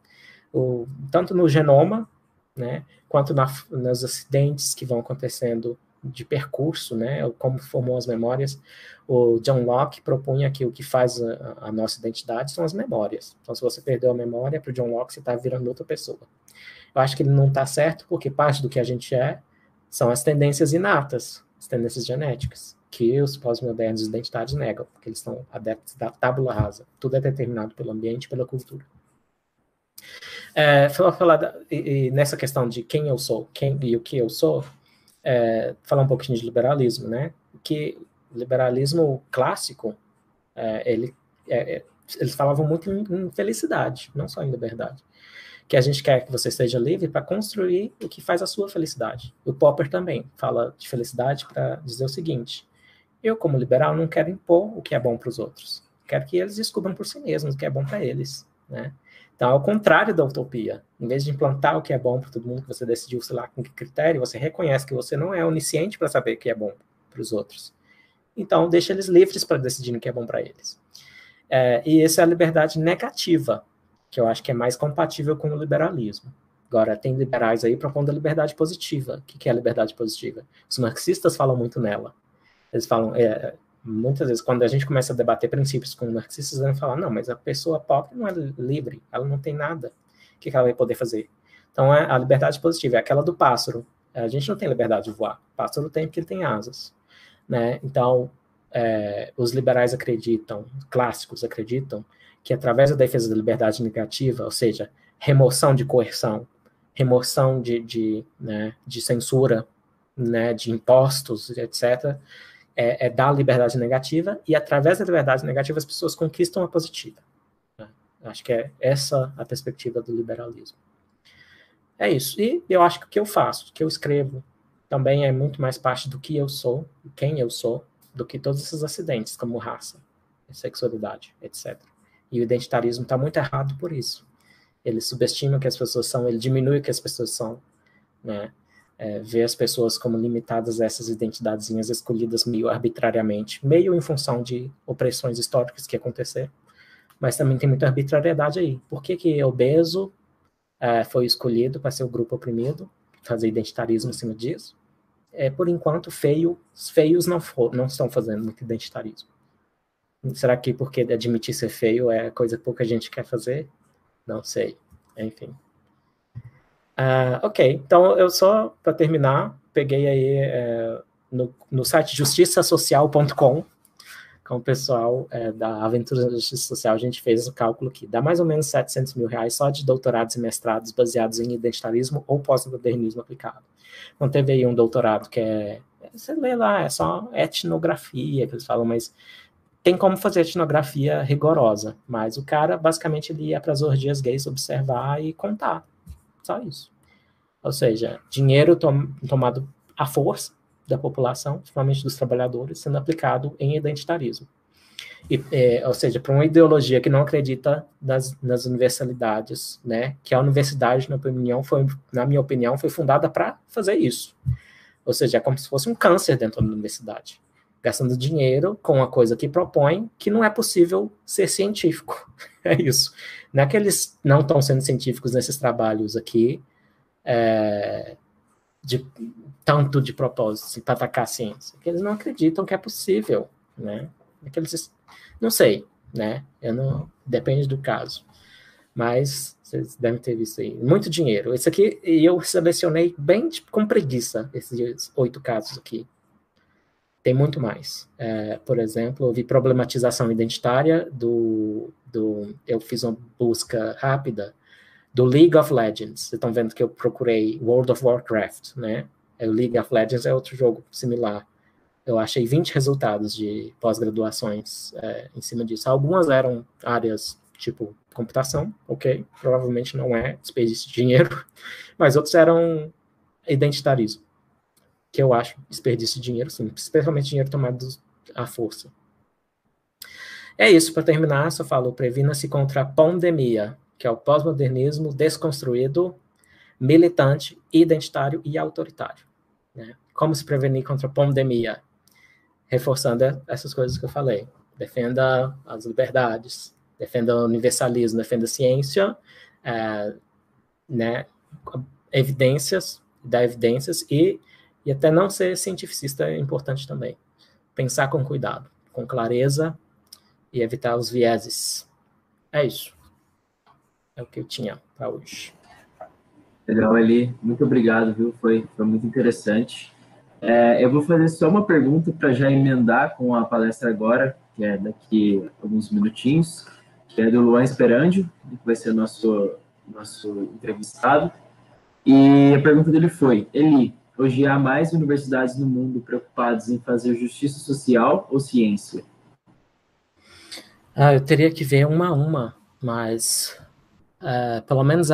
tanto no genoma, né? Quanto nos acidentes que vão acontecendo de percurso, né, como formou as memórias. O John Locke propunha que o que faz a nossa identidade são as memórias. Então, se você perdeu a memória, para o John Locke, você está virando outra pessoa. Eu acho que ele não está certo, porque parte do que a gente são as tendências inatas, as tendências genéticas, que os pós-modernos identitários negam, porque eles estão adeptos da tábula rasa. Tudo é determinado pelo ambiente e pela cultura. Nessa questão de quem eu sou, quem e o que eu sou, falar um pouquinho de liberalismo, né? Que o liberalismo clássico, eles falavam muito em felicidade, não só em liberdade. Que a gente quer que você esteja livre para construir o que faz a sua felicidade. O Popper também fala de felicidade para dizer o seguinte: eu, como liberal, não quero impor o que é bom para os outros. Quero que eles descubram por si mesmos o que é bom para eles, né? Então, ao contrário da utopia, em vez de implantar o que é bom para todo mundo, que você decidiu, sei lá, com que critério, você reconhece que você não é onisciente para saber o que é bom para os outros. Então, deixa eles livres para decidirem o que é bom para eles. E essa é a liberdade negativa, que eu acho que é mais compatível com o liberalismo. Agora, tem liberais aí propondo a liberdade positiva. O que é a liberdade positiva? Os marxistas falam muito nela. Eles falam, muitas vezes, quando a gente começa a debater princípios com marxistas, eles vão falar, não, mas a pessoa pobre não é livre, ela não tem nada. O que ela vai poder fazer? Então, a liberdade positiva é aquela do pássaro. A gente não tem liberdade de voar. O pássaro tem porque ele tem asas, né? Então, os liberais acreditam, clássicos acreditam, que através da defesa da liberdade negativa, ou seja, remoção de coerção, remoção de censura, né, de impostos, etc., dar liberdade negativa, e através da liberdade negativa as pessoas conquistam a positiva. Né? Acho que é essa a perspectiva do liberalismo. É isso. E eu acho que o que eu faço, o que eu escrevo, também é muito mais parte do que eu sou, quem eu sou, do que todos esses acidentes, como raça, sexualidade, etc. E o identitarismo está muito errado por isso. Ele subestima o que as pessoas são, ele diminui o que as pessoas são, né? Vê as pessoas como limitadas a essas identidadezinhas escolhidas meio arbitrariamente, meio em função de opressões históricas que aconteceram, mas também tem muita arbitrariedade aí. Por que obeso foi escolhido para ser o grupo oprimido, fazer identitarismo em cima disso? Por enquanto, feios não estão fazendo muito identitarismo. Será que porque admitir ser feio é coisa que pouca gente quer fazer? Não sei. Enfim. Ok, então eu só, para terminar, peguei aí no site justiçasocial.com, com o pessoal da Aventura da Justiça Social, a gente fez o cálculo que dá mais ou menos R$700 mil só de doutorados e mestrados baseados em identitarismo ou pós-modernismo aplicado. Então teve aí um doutorado que você lê lá, é só etnografia, que eles falam, mas tem como fazer etnografia rigorosa, mas o cara, basicamente, ele ia para as orgias gays observar e contar. Só isso. Ou seja, dinheiro tomado à força da população, principalmente dos trabalhadores, sendo aplicado em identitarismo. Ou seja, para uma ideologia que não acredita nas universalidades, né? Que a universidade, na minha opinião, foi fundada para fazer isso. Ou seja, é como se fosse um câncer dentro da universidade. Gastando dinheiro com uma coisa que propõe que não é possível ser científico. É isso. Não é que eles não estão sendo científicos nesses trabalhos aqui, tanto de propósito, para atacar a ciência, que eles não acreditam que é possível, né? Não sei, né? Depende do caso. Mas vocês devem ter visto aí. Muito dinheiro. Esse aqui, eu selecionei bem com preguiça, esses 8 casos aqui. Tem muito mais. Por exemplo, eu vi problematização identitária eu fiz uma busca rápida do League of Legends. Vocês estão vendo que eu procurei World of Warcraft, né? O League of Legends é outro jogo similar. Eu achei 20 resultados de pós-graduações em cima disso. Algumas eram áreas tipo computação, ok, provavelmente não é desperdício de dinheiro, mas outros eram identitarismo, que eu acho desperdício de dinheiro, sim, especialmente dinheiro tomado à força. É isso, para terminar, só falo, previna-se contra a pandemia, que é o pós-modernismo desconstruído, militante, identitário e autoritário. Né? Como se prevenir contra a pandemia? Reforçando essas coisas que eu falei. Defenda as liberdades, defenda o universalismo, defenda a ciência, né? Dar evidências e até não ser cientificista é importante também. Pensar com cuidado, com clareza e evitar os vieses. É isso. É o que eu tinha para hoje. Legal, Eli. Muito obrigado, viu? Foi muito interessante. Eu vou fazer só uma pergunta para já emendar com a palestra agora, que é daqui a alguns minutinhos, que é do Luan Esperandio, que vai ser nosso nosso entrevistado. E a pergunta dele foi: Eli, hoje há mais universidades no mundo preocupadas em fazer justiça social ou ciência? Eu teria que ver uma a uma, mas pelo menos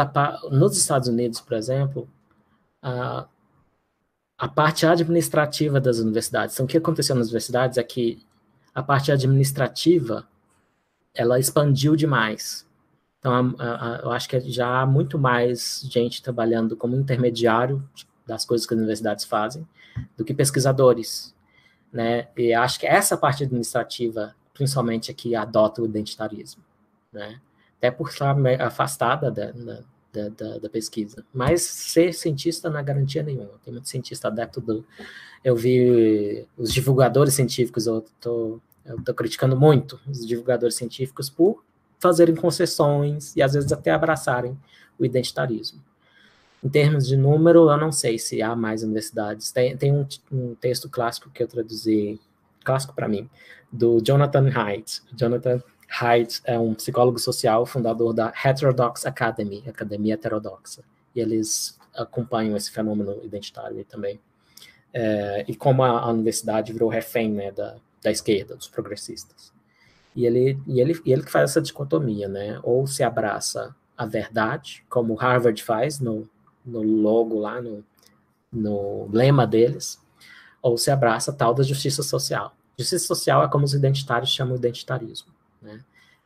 nos Estados Unidos, por exemplo, a parte administrativa das universidades. Então, o que aconteceu nas universidades é que a parte administrativa ela expandiu demais. Então, eu acho que já há muito mais gente trabalhando como intermediário das coisas que as universidades fazem do que pesquisadores, né? E acho que essa parte administrativa, principalmente, é que adota o identitarismo, né? Até por estar afastada da pesquisa. Mas ser cientista não é garantia nenhuma. Tem muito cientista adepto do... Eu vi os divulgadores científicos, eu tô criticando muito os divulgadores científicos por fazerem concessões e às vezes até abraçarem o identitarismo. Em termos de número, eu não sei se há mais universidades. Tem um texto clássico que eu traduzi, clássico para mim, do Jonathan Haidt. Jonathan Haidt é um psicólogo social, fundador da Heterodox Academy, Academia Heterodoxa, e eles acompanham esse fenômeno identitário também. E como a universidade virou refém, né, da esquerda, dos progressistas. E ele que faz essa dicotomia, né? Ou se abraça a verdade, como Harvard faz no logo lá, no lema deles, ou se abraça a tal da justiça social. Justiça social é como os identitários chamam o identitarismo, né?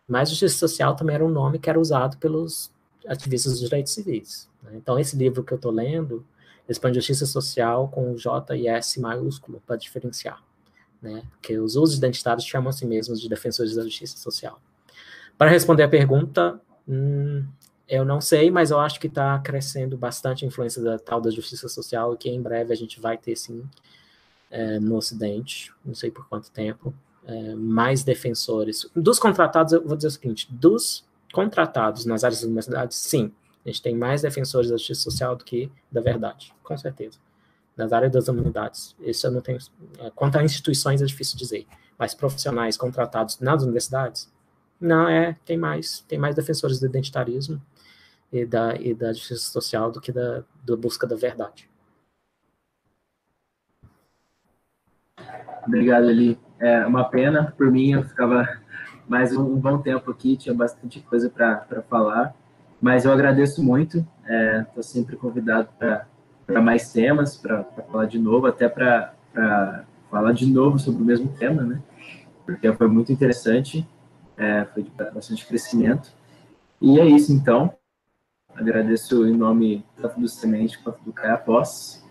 Mas justiça social também era um nome que era usado pelos ativistas dos direitos civis, né? Então, esse livro que eu estou lendo, eles põem justiça social com J e S maiúsculo para diferenciar, né? Porque os usos identitários chamam a si mesmos de defensores da justiça social. Para responder a pergunta, eu não sei, mas eu acho que está crescendo bastante a influência da tal da justiça social e que em breve a gente vai ter, sim, no Ocidente, não sei por quanto tempo, mais defensores. Dos contratados, eu vou dizer o seguinte, dos contratados nas áreas das universidades, sim, a gente tem mais defensores da justiça social do que da verdade, com certeza. Nas áreas das humanidades, isso eu não tenho... Quanto a instituições é difícil dizer, mas profissionais contratados nas universidades, não, tem mais defensores do identitarismo e da justiça social do que da busca da verdade. Obrigado, Eli. É uma pena, por mim, eu ficava mais um bom tempo aqui, tinha bastante coisa para falar, mas eu agradeço muito, estou sempre convidado para mais temas, para falar de novo, até para falar de novo sobre o mesmo tema, né? Porque foi muito interessante, foi de bastante crescimento. E é isso, então. Agradeço em nome tanto do Semente quanto do Caia Pós.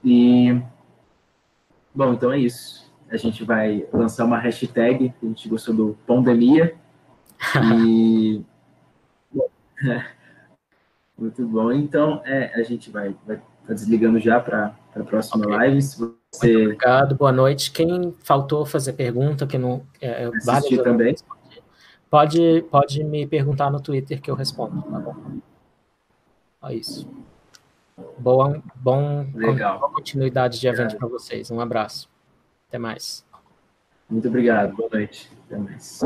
E, bom, então é isso. A gente vai lançar uma hashtag, a gente gostou do Pandemia. E... muito bom. Então, a gente vai estar desligando já para a próxima live. Se você... Muito obrigado, boa noite. Quem faltou fazer pergunta, que não... assistir também. Pode me perguntar no Twitter que eu respondo, tá bom? É isso. Boa continuidade de evento para vocês. Um abraço. Até mais. Muito obrigado. Boa noite. Até mais.